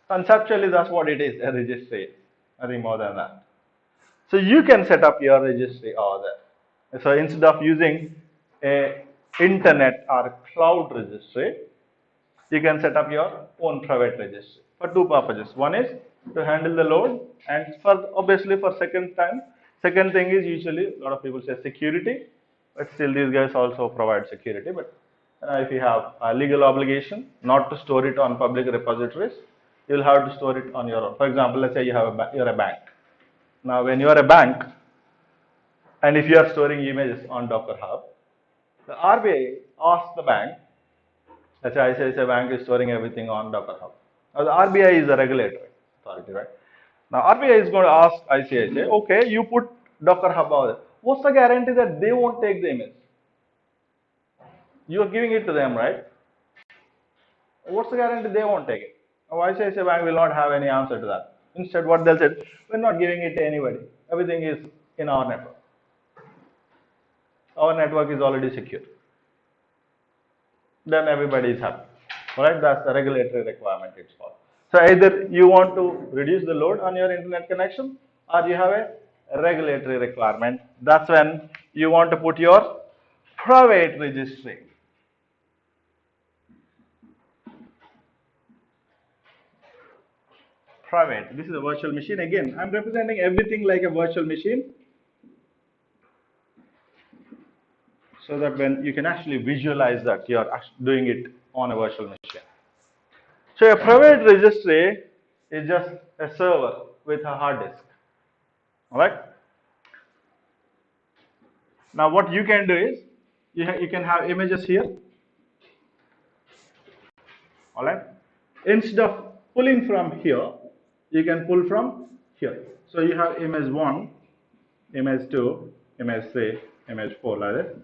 Conceptually, that's what it is, a registry, nothing more than that. So you can set up your registry over there. So instead of using a internet or cloud registry, you can set up your own private registry for two purposes. One is to handle the load, and for obviously for second thing is usually a lot of people say security, but still these guys also provide security. But if you have a legal obligation not to store it on public repositories, you'll have to store it on your own. For example, let's say you're a bank. Now, when you are a bank, and if you are storing images on Docker Hub, the RBI asks the bank. Let's say ICICI Bank is storing everything on Docker Hub. Now, the RBI is a regulatory authority, right? Now, RBI is going to ask ICICI, okay, you put Docker Hub over there. What's the guarantee that they won't take the image? You are giving it to them, right? What's the guarantee they won't take it? Now, ICICI Bank will not have any answer to that. Instead, what they'll say, we're not giving it to anybody. Everything is in our network. Our network is already secure. Then everybody is happy. Alright, that's the regulatory requirement it's for. So either you want to reduce the load on your internet connection or you have a regulatory requirement. That's when you want to put your private registry. Private. This is a virtual machine. Again, I'm representing everything like a virtual machine so that when you can actually visualize that you are doing it on a virtual machine. So a private registry is just a server with a hard disk. Alright? Now what you can do is, you can have images here. Alright? Instead of pulling from here, you can pull from here. So you have image 1, image 2, image 3, image 4 like that.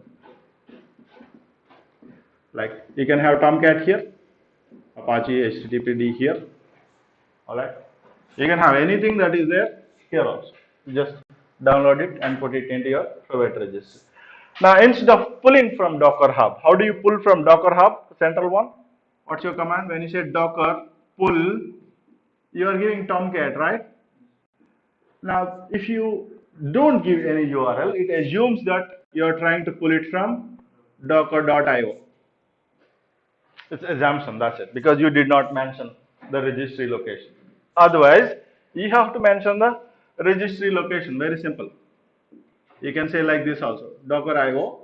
Like you can have Tomcat here, Apache HTTPD here. Alright? You can have anything that is there here also. Just download it and put it into your private registry. Now, instead of pulling from Docker Hub, how do you pull from Docker Hub, central one? What's your command? When you say Docker pull, you are giving Tomcat, right? Now, if you don't give any URL, it assumes that you are trying to pull it from docker.io. It's assumption, that's it, because you did not mention the registry location. Otherwise, you have to mention the registry location, very simple. You can say like this also, docker.io.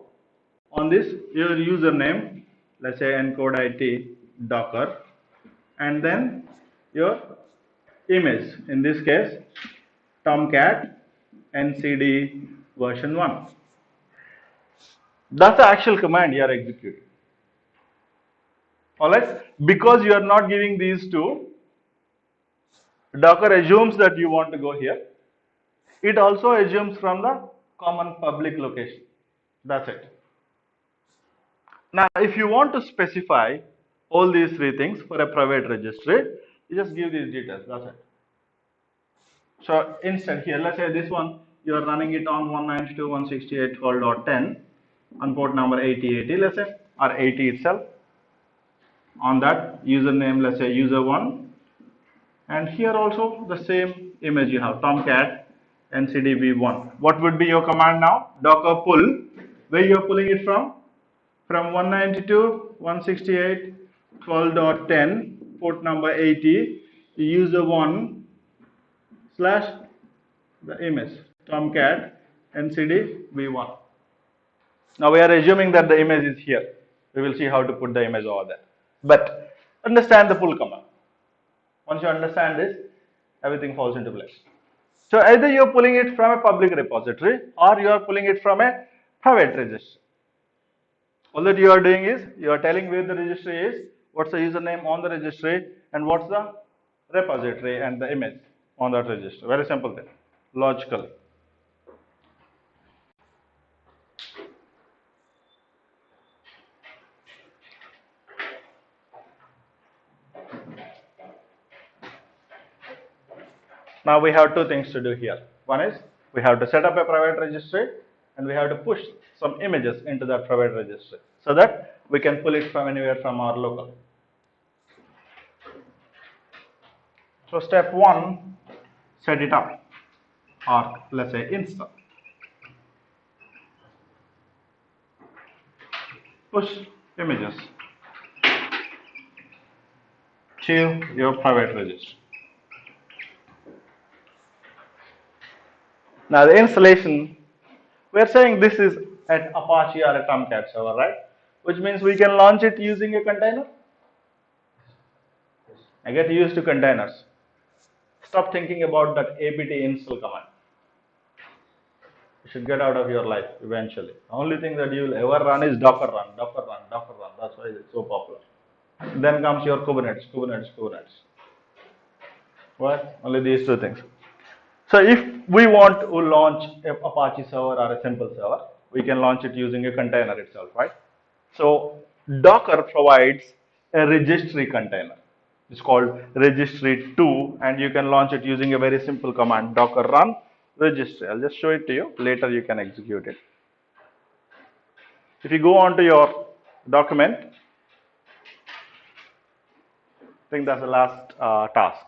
On this, your username, let's say encode it docker, and then your image, in this case, Tomcat ncd version 1. That's the actual command you are executing. Alright, because you are not giving these two, Docker assumes that you want to go here. It also assumes from the common public location. That's it. Now, if you want to specify all these three things for a private registry, you just give these details. That's it. So instead here, let's say this one, you are running it on 192.168.12.10 on port number 8080, let's say, or 80 itself. On that username, let's say user1, and here also the same image you have, Tomcat ncdb1. What would be your command now? Docker pull. Where you are pulling it from? From 192.168.12.10, port number 80, user1 slash the image, Tomcat ncdb1. Now we are assuming that the image is here. We will see how to put the image over there. But understand the pull command. Once you understand this, everything falls into place. So either you are pulling it from a public repository or you are pulling it from a private registry. All that you are doing is you are telling where the registry is, what's the username on the registry, and what's the repository and the image on that registry. Very simple thing, logically. Now we have two things to do here. One is we have to set up a private registry and we have to push some images into that private registry so that we can pull it from anywhere from our local. So step one, set it up, or let's say install. Push images to your private registry. Now the installation, we are saying this is at Apache or a Tomcat server, right? Which means we can launch it using a container. I get used to containers. Stop thinking about that apt install command. You should get out of your life eventually. The only thing that you will ever run is Docker run, Docker run, Docker run. That's why it's so popular. Then comes your Kubernetes, Kubernetes, Kubernetes. What? Only these two things. So if we want to launch a Apache server or a simple server, we can launch it using a container itself, right? So Docker provides a registry container. It's called registry2, and you can launch it using a very simple command, docker run registry. I'll just show it to you. Later you can execute it. If you go on to your document, I think that's the last task.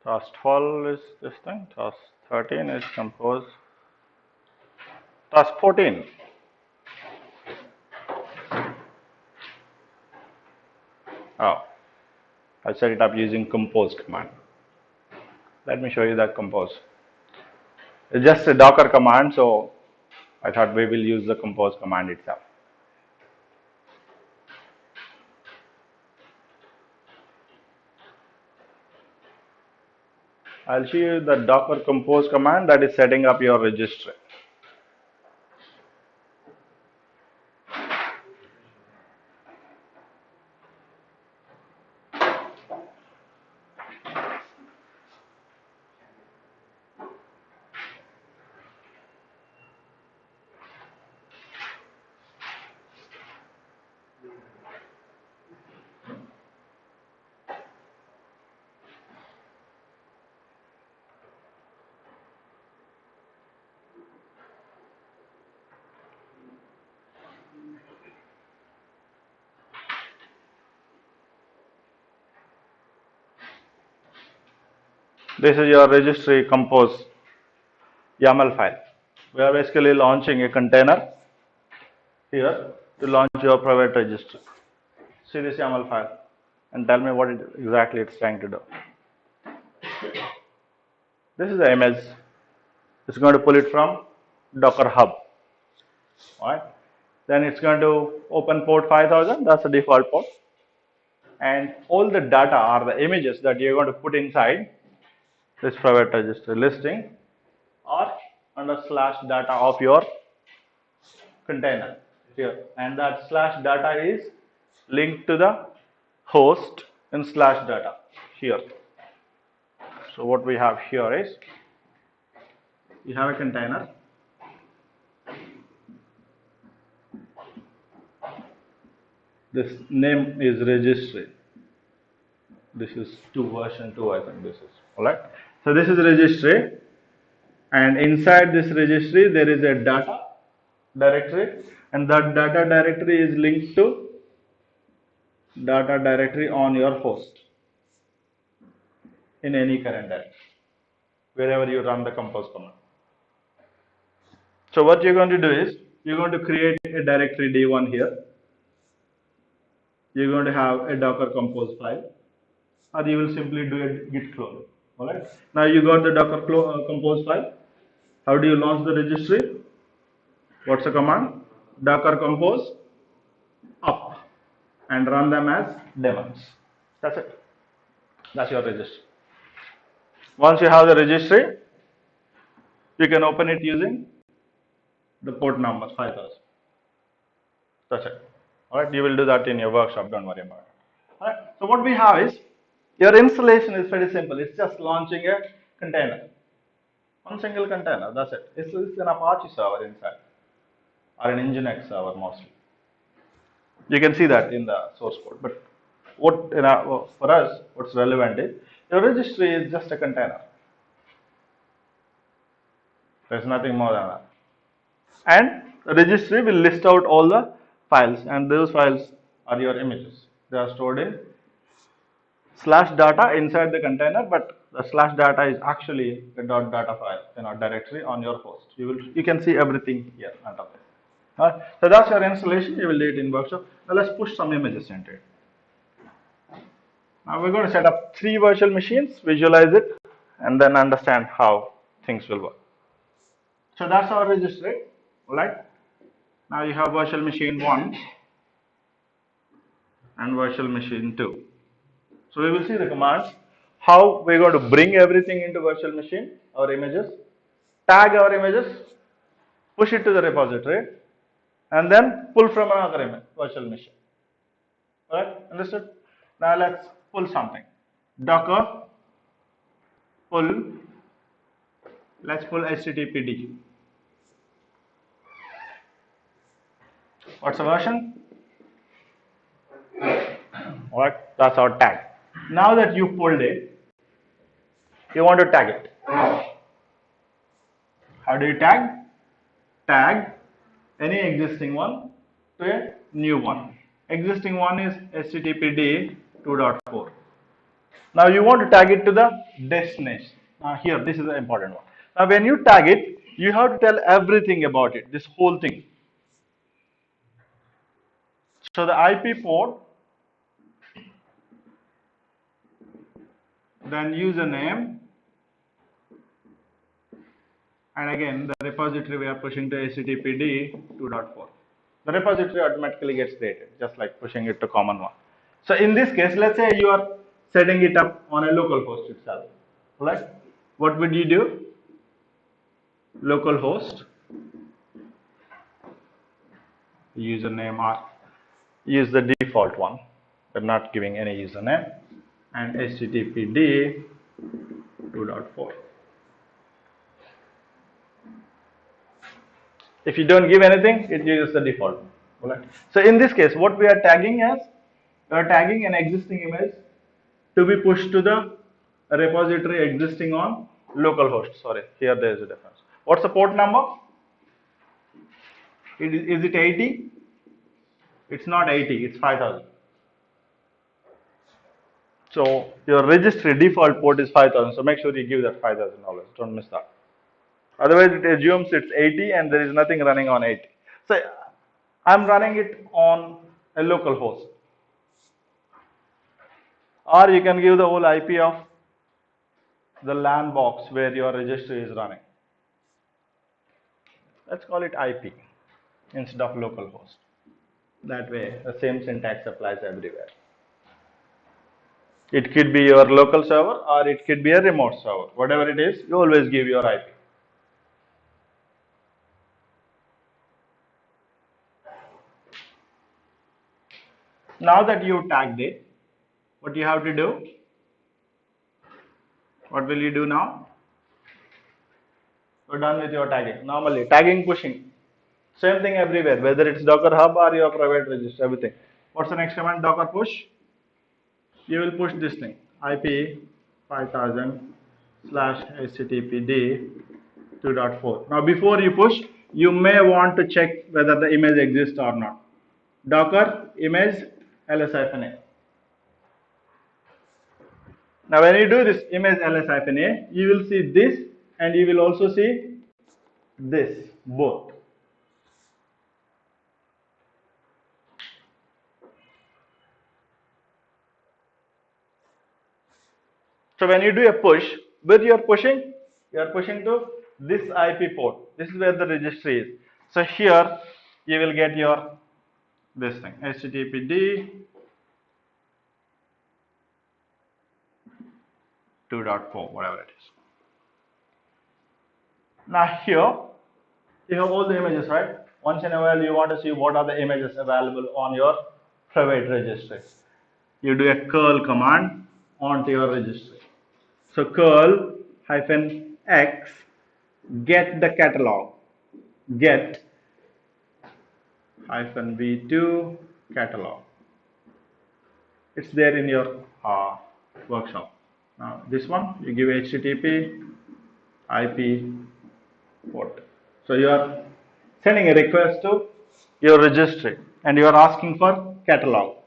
Task 12 is this thing. Task 13 is compose. Task 14. Oh, I set it up using compose command. Let me show you that compose. It's just a Docker command, so I thought we will use the compose command itself. I'll show you the Docker compose command that is setting up your registry. This is your registry compose YAML file. We are basically launching a container here to launch your private registry. See this YAML file and tell me what exactly it's trying to do. This is the image. It's going to pull it from Docker Hub. Alright. Then it's going to open port 5000. That's the default port. And all the data are the images that you're going to put inside this private registry listing or under slash data of your container here. And that slash data is linked to the host in slash data here. So what we have here is you have a container. This name is registry. This is version 2, I think this is. Alright. So this is registry, and inside this registry there is a data directory, and that data directory is linked to data directory on your host in any current directory, wherever you run the compose command. So what you're going to do is you're going to create a directory D1 here. You're going to have a Docker compose file, or you will simply do a git clone. Alright. Now you got the Docker compose file. How do you launch the registry? What's the command? Docker compose up and run them as daemons. That's it. That's your registry. Once you have the registry, you can open it using the port number 5000. That's it. Alright, you will do that in your workshop, don't worry about it. Alright, so what we have is your installation is pretty simple. It's just launching a container. One single container, that's it. It's an Apache server inside, or an Nginx server mostly. You can see that in the source code. But what for us, what's relevant is your registry is just a container. There's nothing more than that. And the registry will list out all the files, and those files are your images. They are stored in slash data inside the container, but the slash data is actually a .data file, directory on your host. You can see everything here under there. So that's your installation. You will do it in workshop. Now let's push some images into it. Now we're going to set up 3 virtual machines, visualize it, and then understand how things will work. So that's our registry. Alright. Now you have virtual machine 1 and virtual machine 2. So we will see the commands, how we're going to bring everything into virtual machine, our images, tag our images, push it to the repository, and then pull from another virtual machine. Alright, understood? Now let's pull something. Docker pull, let's pull HTTPD. What's the version? Alright, that's our tag. Now that you pulled it, you want to tag it. How do you tag? Tag any existing one to a new one. Existing one is HTTPD 2.4. Now you want to tag it to the destination. Now here, this is the important one. Now when you tag it, you have to tell everything about it, this whole thing. So the IP port, then username, and again the repository we are pushing to HTTPD 2.4. The repository automatically gets created, just like pushing it to common one. So in this case, let's say you are setting it up on a local host itself. Right? What would you do? Local host, username, or use the default one. We're not giving any username, and HTTPD 2.4. If you don't give anything, it uses the default. Right? So in this case, what we are tagging as, we are tagging an existing image to be pushed to the repository existing on localhost. Sorry, here there is a difference. What's the port number? Is it 80? It's not 80, it's 5000. So your registry default port is 5000. So make sure you give that $5,000. Don't miss that. Otherwise, it assumes it's 80 and there is nothing running on 80. So I'm running it on a local host. Or you can give the whole IP of the LAN box where your registry is running. Let's call it IP instead of localhost. That way, the same syntax applies everywhere. It could be your local server or it could be a remote server. Whatever it is, you always give your IP. Now that you tagged it, what you have to do? What will you do now? You're done with your tagging. Normally, tagging, pushing. Same thing everywhere, whether it's Docker Hub or your private register, everything. What's the next command? Docker push. You will push this thing, IP 5000 slash httpd 2.4. Now, before you push, you may want to check whether the image exists or not. Docker image ls-a. Now, when you do this image ls-a, you will see this and you will also see this, both. So when you do a push, with your pushing, you are pushing to this IP port. This is where the registry is. So here you will get your this thing, httpd 2.4, whatever it is. Now here you have all the images, right? Once in a while you want to see what are the images available on your private registry. You do a curl command onto your registry. So curl -x get the catalog, get -v2 catalog. It's there in your workshop. Now this one you give HTTP IP port. So you are sending a request to your registry and you are asking for catalog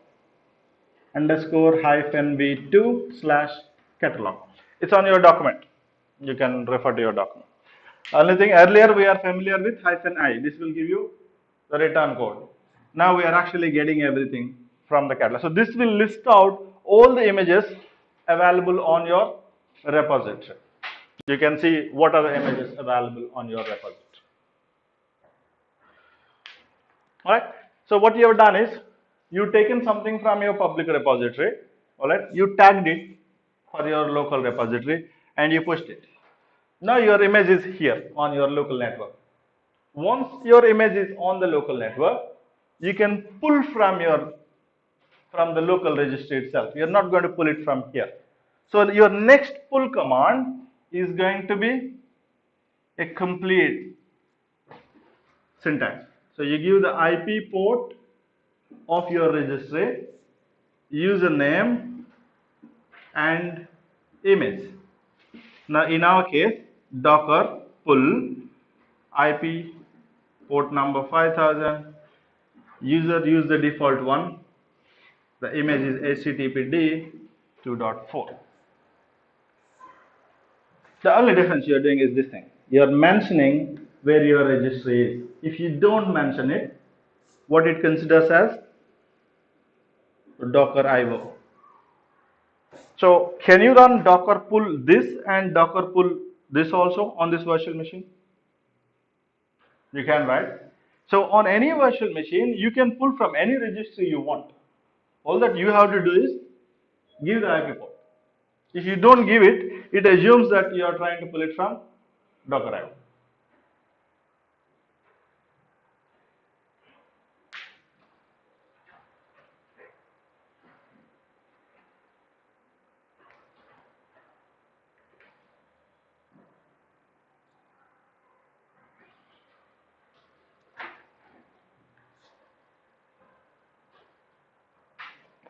underscore -v2 slash catalog. It's on your document. You can refer to your document. Only thing earlier we are familiar with -i. This will give you the return code. Now we are actually getting everything from the catalog. So this will list out all the images available on your repository. You can see what are the images available on your repository. Alright. So what you have done is you've taken something from your public repository. Alright. You tagged it for your local repository and you pushed it. Now your image is here on your local network. Once your image is on the local network, you can pull from the local registry itself. You're not going to pull it from here. So your next pull command is going to be a complete syntax. So you give the IP port of your registry, username, and image. Now in our case, Docker pull IP port number 5000, user use the default one, the image is httpd 2.4. The only difference you are doing is this thing. You are mentioning where your registry is. If you don't mention it, what it considers as Docker IO. So can you run Docker pull this and Docker pull this also on this virtual machine? You can, right? So on any virtual machine, you can pull from any registry you want. All that you have to do is give the IP port. If you don't give it, it assumes that you are trying to pull it from Docker IO.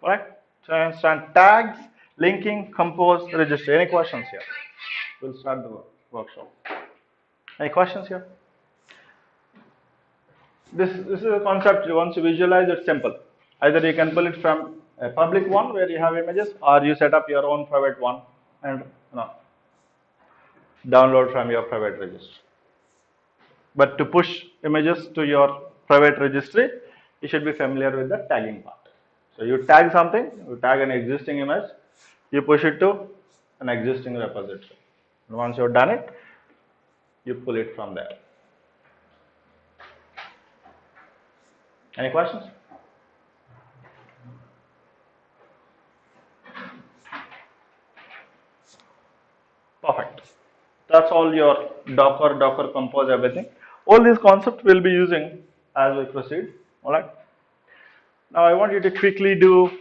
Alright? So I understand tags, linking, compose, register. Any questions here? We'll start the workshop. Any questions here? This is a concept. Once you visualize, it's simple. Either you can pull it from A public one where you have images, or you set up your own private one and download from your private registry. But to push images to your private registry, you should be familiar with the tagging part. So you tag something, you tag an existing image, you push it to an existing repository. And once you've done it, you pull it from there. Any questions? Perfect. That's all your Docker Compose, everything. All these concepts we'll be using as we proceed. All right. Now I want you to quickly do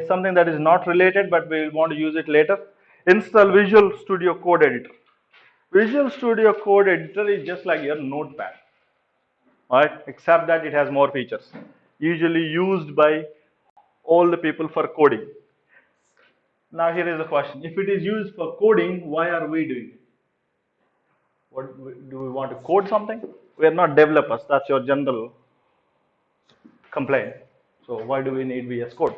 something that is not related, but we'll want to use it later. Install Visual Studio Code Editor. Visual Studio Code Editor is just like your notepad, right? Except that it has more features, usually used by all the people for coding. Now here is the question: if it is used for coding, why are we doing it? What do we want to code something? We are not developers. That's your general complaint. So why do we need VS Code?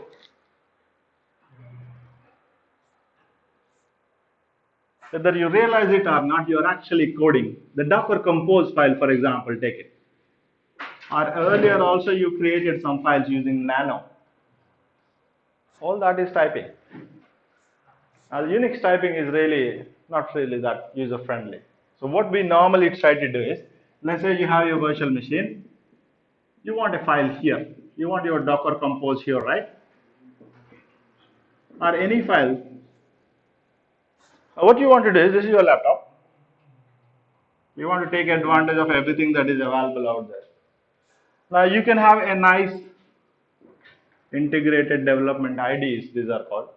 Whether you realize it or not, you are actually coding. The Docker Compose file, for example, take it. Or earlier also you created some files using Nano. All that is typing. Now Unix typing is really not really that user friendly. So what we normally try to do is, let's say you have your virtual machine, you want a file here, you want your Docker Compose here, right? Or any file. What you want to do is, this is your laptop. You want to take advantage of everything that is available out there. Now you can have a nice integrated development IDEs, these are called.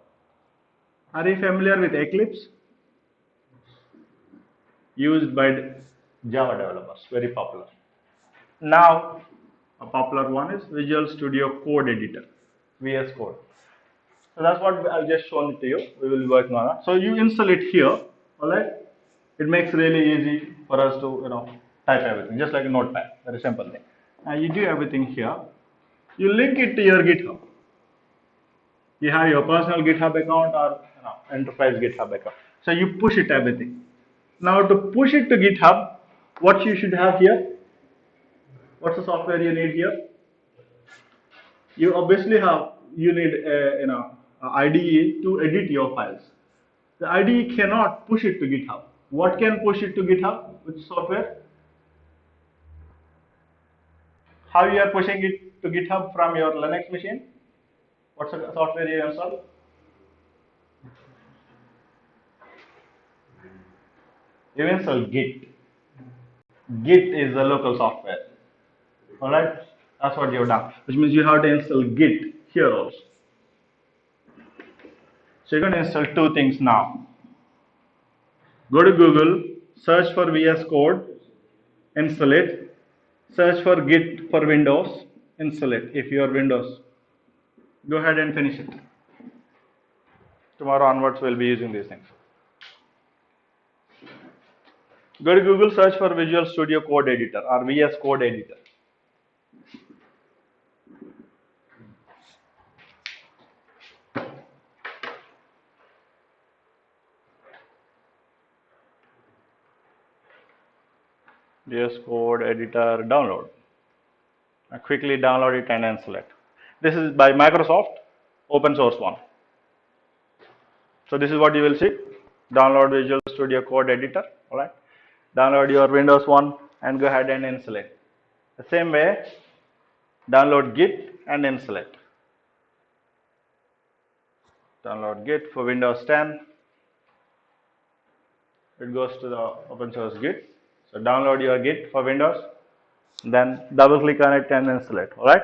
Are you familiar with Eclipse? Used by Java developers, very popular. Now, a popular one is Visual Studio Code Editor, VS Code. So that's what I've just shown it to you. We will be working on that. So you install it here, all right? It makes really easy for us to, type everything, just like a notepad, very simple thing. Now you do everything here. You link it to your GitHub. You have your personal GitHub account or enterprise GitHub account. So you push it everything. Now to push it to GitHub, what you should have here? What's the software you need here? You obviously you need a IDE to edit your files. The IDE cannot push it to GitHub. What can push it to GitHub? Which software? How you are pushing it to GitHub from your Linux machine? What's the software you install? You install Git. Git is the local software. Alright? That's what you've done. Which means you have to install Git here also. So you're going to install two things now. Go to Google, search for VS Code, install it. Search for Git for Windows, install it if you are Windows. Go ahead and finish it. Tomorrow onwards we'll be using these things. Go to Google, search for Visual Studio Code Editor or VS Code Editor. VS Code Editor download. Now quickly download it and install it. This is by Microsoft, open source one. So this is what you will see. Download Visual Studio Code Editor. Alright. Download your Windows one and go ahead and install it. The same way, download Git and install it. Download Git for Windows 10. It goes to the open source Git. So download your Git for Windows, then double click on it and install it. Alright.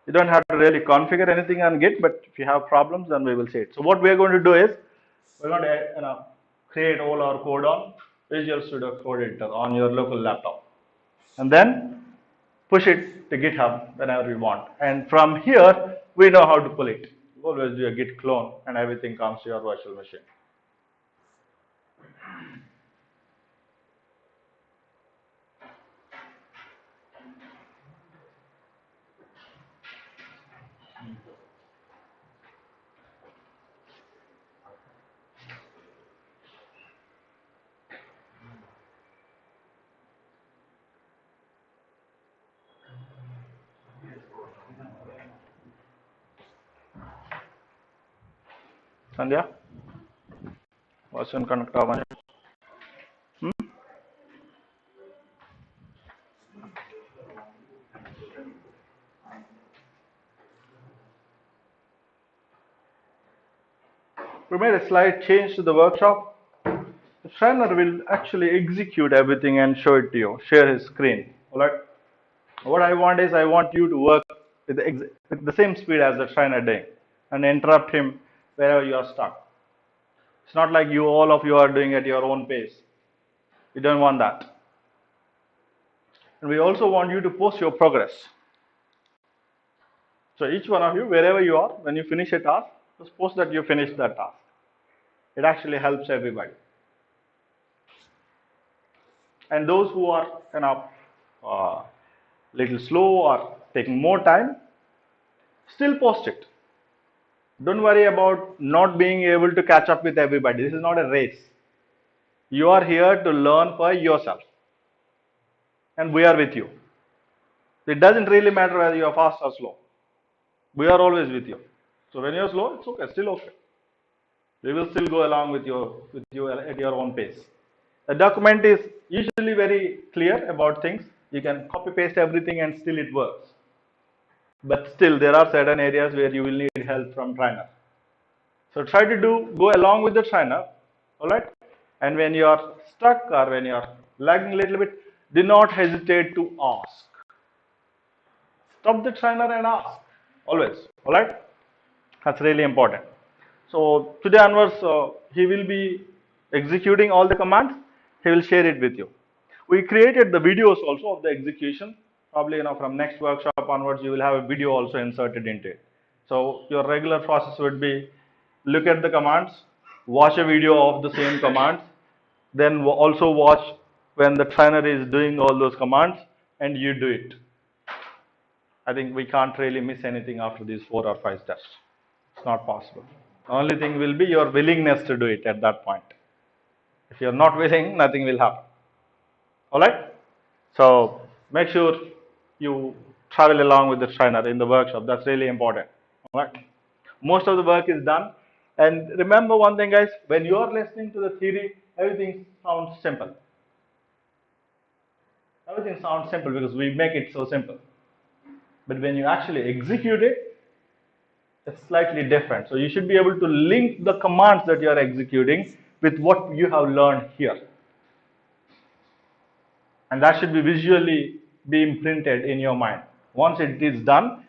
You don't have to really configure anything on Git, but if you have problems, then we will see it. So what we are going to do is, we're going to create all our code on Visual Studio Code Editor on your local laptop, and then push it to GitHub whenever we want. And from here, we know how to pull it. You always do a Git clone, and everything comes to your virtual machine. Sandhya? Version connector one. We made a slight change to the workshop. The trainer will actually execute everything and show it to you, share his screen. Alright? What I want is I want you to work with the same speed as the trainer doing and interrupt him wherever you are stuck. It's not like all of you are doing at your own pace. We don't want that. And we also want you to post your progress. So each one of you, wherever you are, when you finish a task, just post that you finished that task. It actually helps everybody. And those who are kind of little slow or taking more time, still post it. Don't worry about not being able to catch up with everybody. This is not a race. You are here to learn for yourself. And we are with you. It doesn't really matter whether you are fast or slow. We are always with you. So when you are slow, it's okay, still okay. We will still go along with you at your own pace. The document is usually very clear about things. You can copy paste everything and still it works. But still there are certain areas where you will need help from trainer. So try to go along with the trainer, alright? And when you are stuck or when you are lagging a little bit, do not hesitate to ask. Stop the trainer and ask, always, alright? That's really important. So today onwards, he will be executing all the commands. He will share it with you. We created the videos also of the execution. Probably from next workshop onwards, you will have a video also inserted into it. So your regular process would be look at the commands, watch a video of the same commands, then also watch when the trainer is doing all those commands and you do it. I think we can't really miss anything after these 4 or 5 steps. It's not possible. The only thing will be your willingness to do it at that point. If you're not willing, nothing will happen. Alright? So make sure you travel along with the trainer in the workshop. That's really important. Alright? Most of the work is done. And remember one thing, guys, when you are listening to the theory, everything sounds simple. Everything sounds simple because we make it so simple. But when you actually execute it, it's slightly different. So you should be able to link the commands that you are executing with what you have learned here. And that should be visually be imprinted in your mind. Once it is done,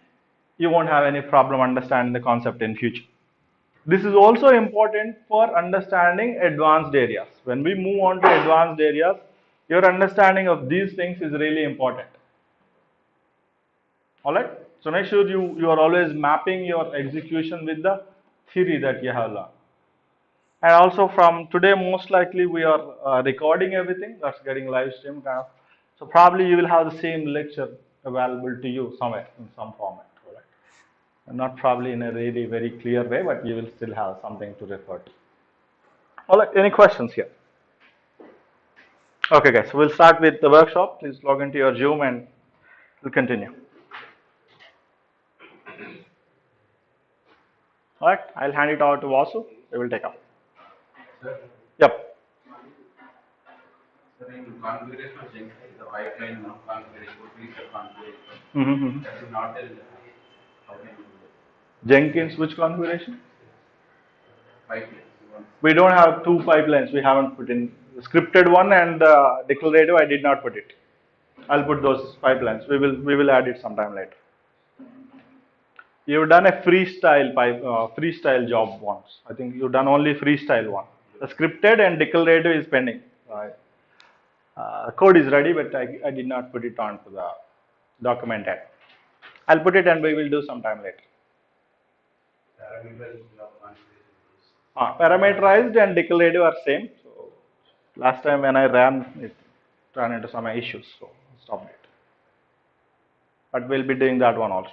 you won't have any problem understanding the concept in future. This is also important for understanding advanced areas. When we move on to advanced areas, your understanding of these things is really important. Alright? So make sure you are always mapping your execution with the theory that you have learned. And also from today, most likely we are recording everything that's getting live streamed. So probably you will have the same lecture available to you somewhere in some format. Right? And not probably in a really very clear way, but you will still have something to refer to. All right, any questions here? Okay, guys, so we'll start with the workshop. Please log into your Zoom and we'll continue. All right, I'll hand it over to Vasu. They will take up. Sir, Yep. sir, in configuration of Jenkins, the pipeline of configuration, preset configuration, Mm-hmm. that is not in how can you do that? Jenkins, which configuration? Pipeline. We don't have 2 pipelines. We haven't put in the scripted one and declarative. I did not put it. I'll put those pipelines. We will add it sometime later. You've done a freestyle job once. I think you've done only freestyle one. The scripted and declarative is pending. Code is ready, but I did not put it onto the document yet. I'll put it and we will do sometime later. Parameterized and declarative are same. So last time when I ran, it ran into some issues, so I stopped it. But we'll be doing that one also.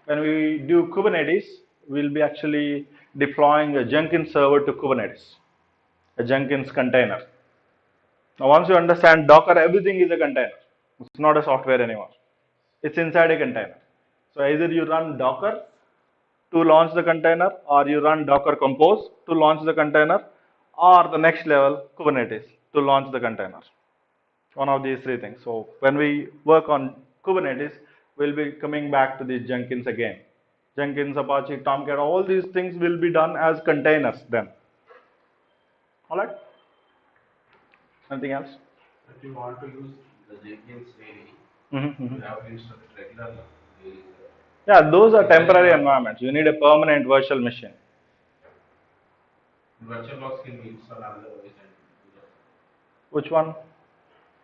When we do Kubernetes, we'll be actually deploying a Jenkins server to Kubernetes, a Jenkins container. Now once you understand Docker, everything is a container. It's not a software anymore. It's inside a container. So either you run Docker to launch the container, or you run Docker Compose to launch the container, or the next level, Kubernetes, to launch the container. One of these three things. So when we work on Kubernetes, we'll be coming back to these Jenkins again. Jenkins, Apache, Tomcat, all these things will be done as containers then. All right? Anything else? If you want to use the Jenkins daily, Mm-hmm. you have to install it regularly. Daily. Yeah, those are temporary environments. You need a permanent virtual machine. VirtualBox can be installed otherwise and Which one?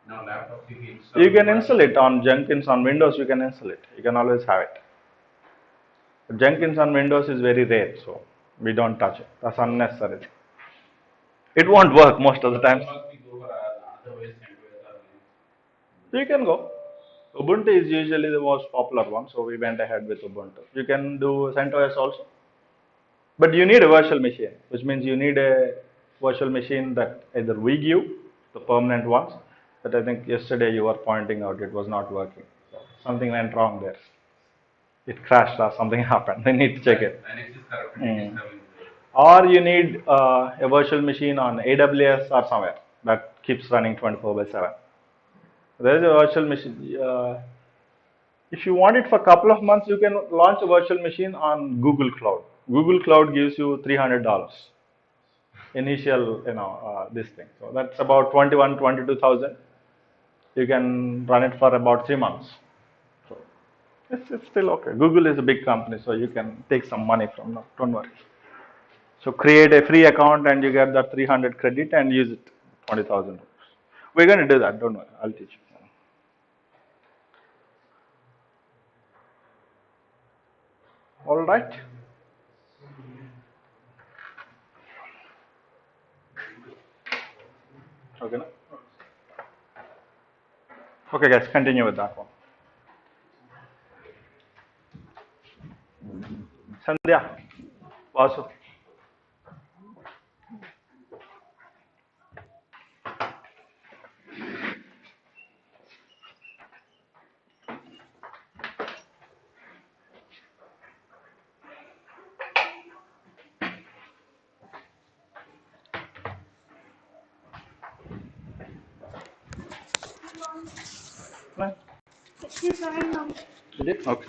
now laptops can be installed. You can install it on Jenkins on Windows. You can install it. You can always have it. But Jenkins on Windows is very rare, so we don't touch it. That's unnecessary. It won't work most of the times. Otherwise, You can go. Ubuntu is usually the most popular one, so we went ahead with Ubuntu. You can do CentOS also. But you need a virtual machine, which means you need a virtual machine that either we give, the permanent ones, that I think yesterday you were pointing out it was not working. So something went wrong there. It crashed or something happened. They need to check it. Or you need a virtual machine on AWS or somewhere that keeps running 24/7. There is a virtual machine. If you want it for a couple of months, you can launch a virtual machine on Google Cloud. Google Cloud gives you $300 initial, this thing. So that's about 22,000. You can run it for about 3 months. So it's still okay. Google is a big company, so you can take some money from them. Don't worry. So create a free account and you get that 300 credit and use it, 20,000. We're going to do that. Don't worry. I'll teach you. All right. Okay. No? Okay, guys. Continue with that one. Sandhya, Vasu. No? Is it? Okay.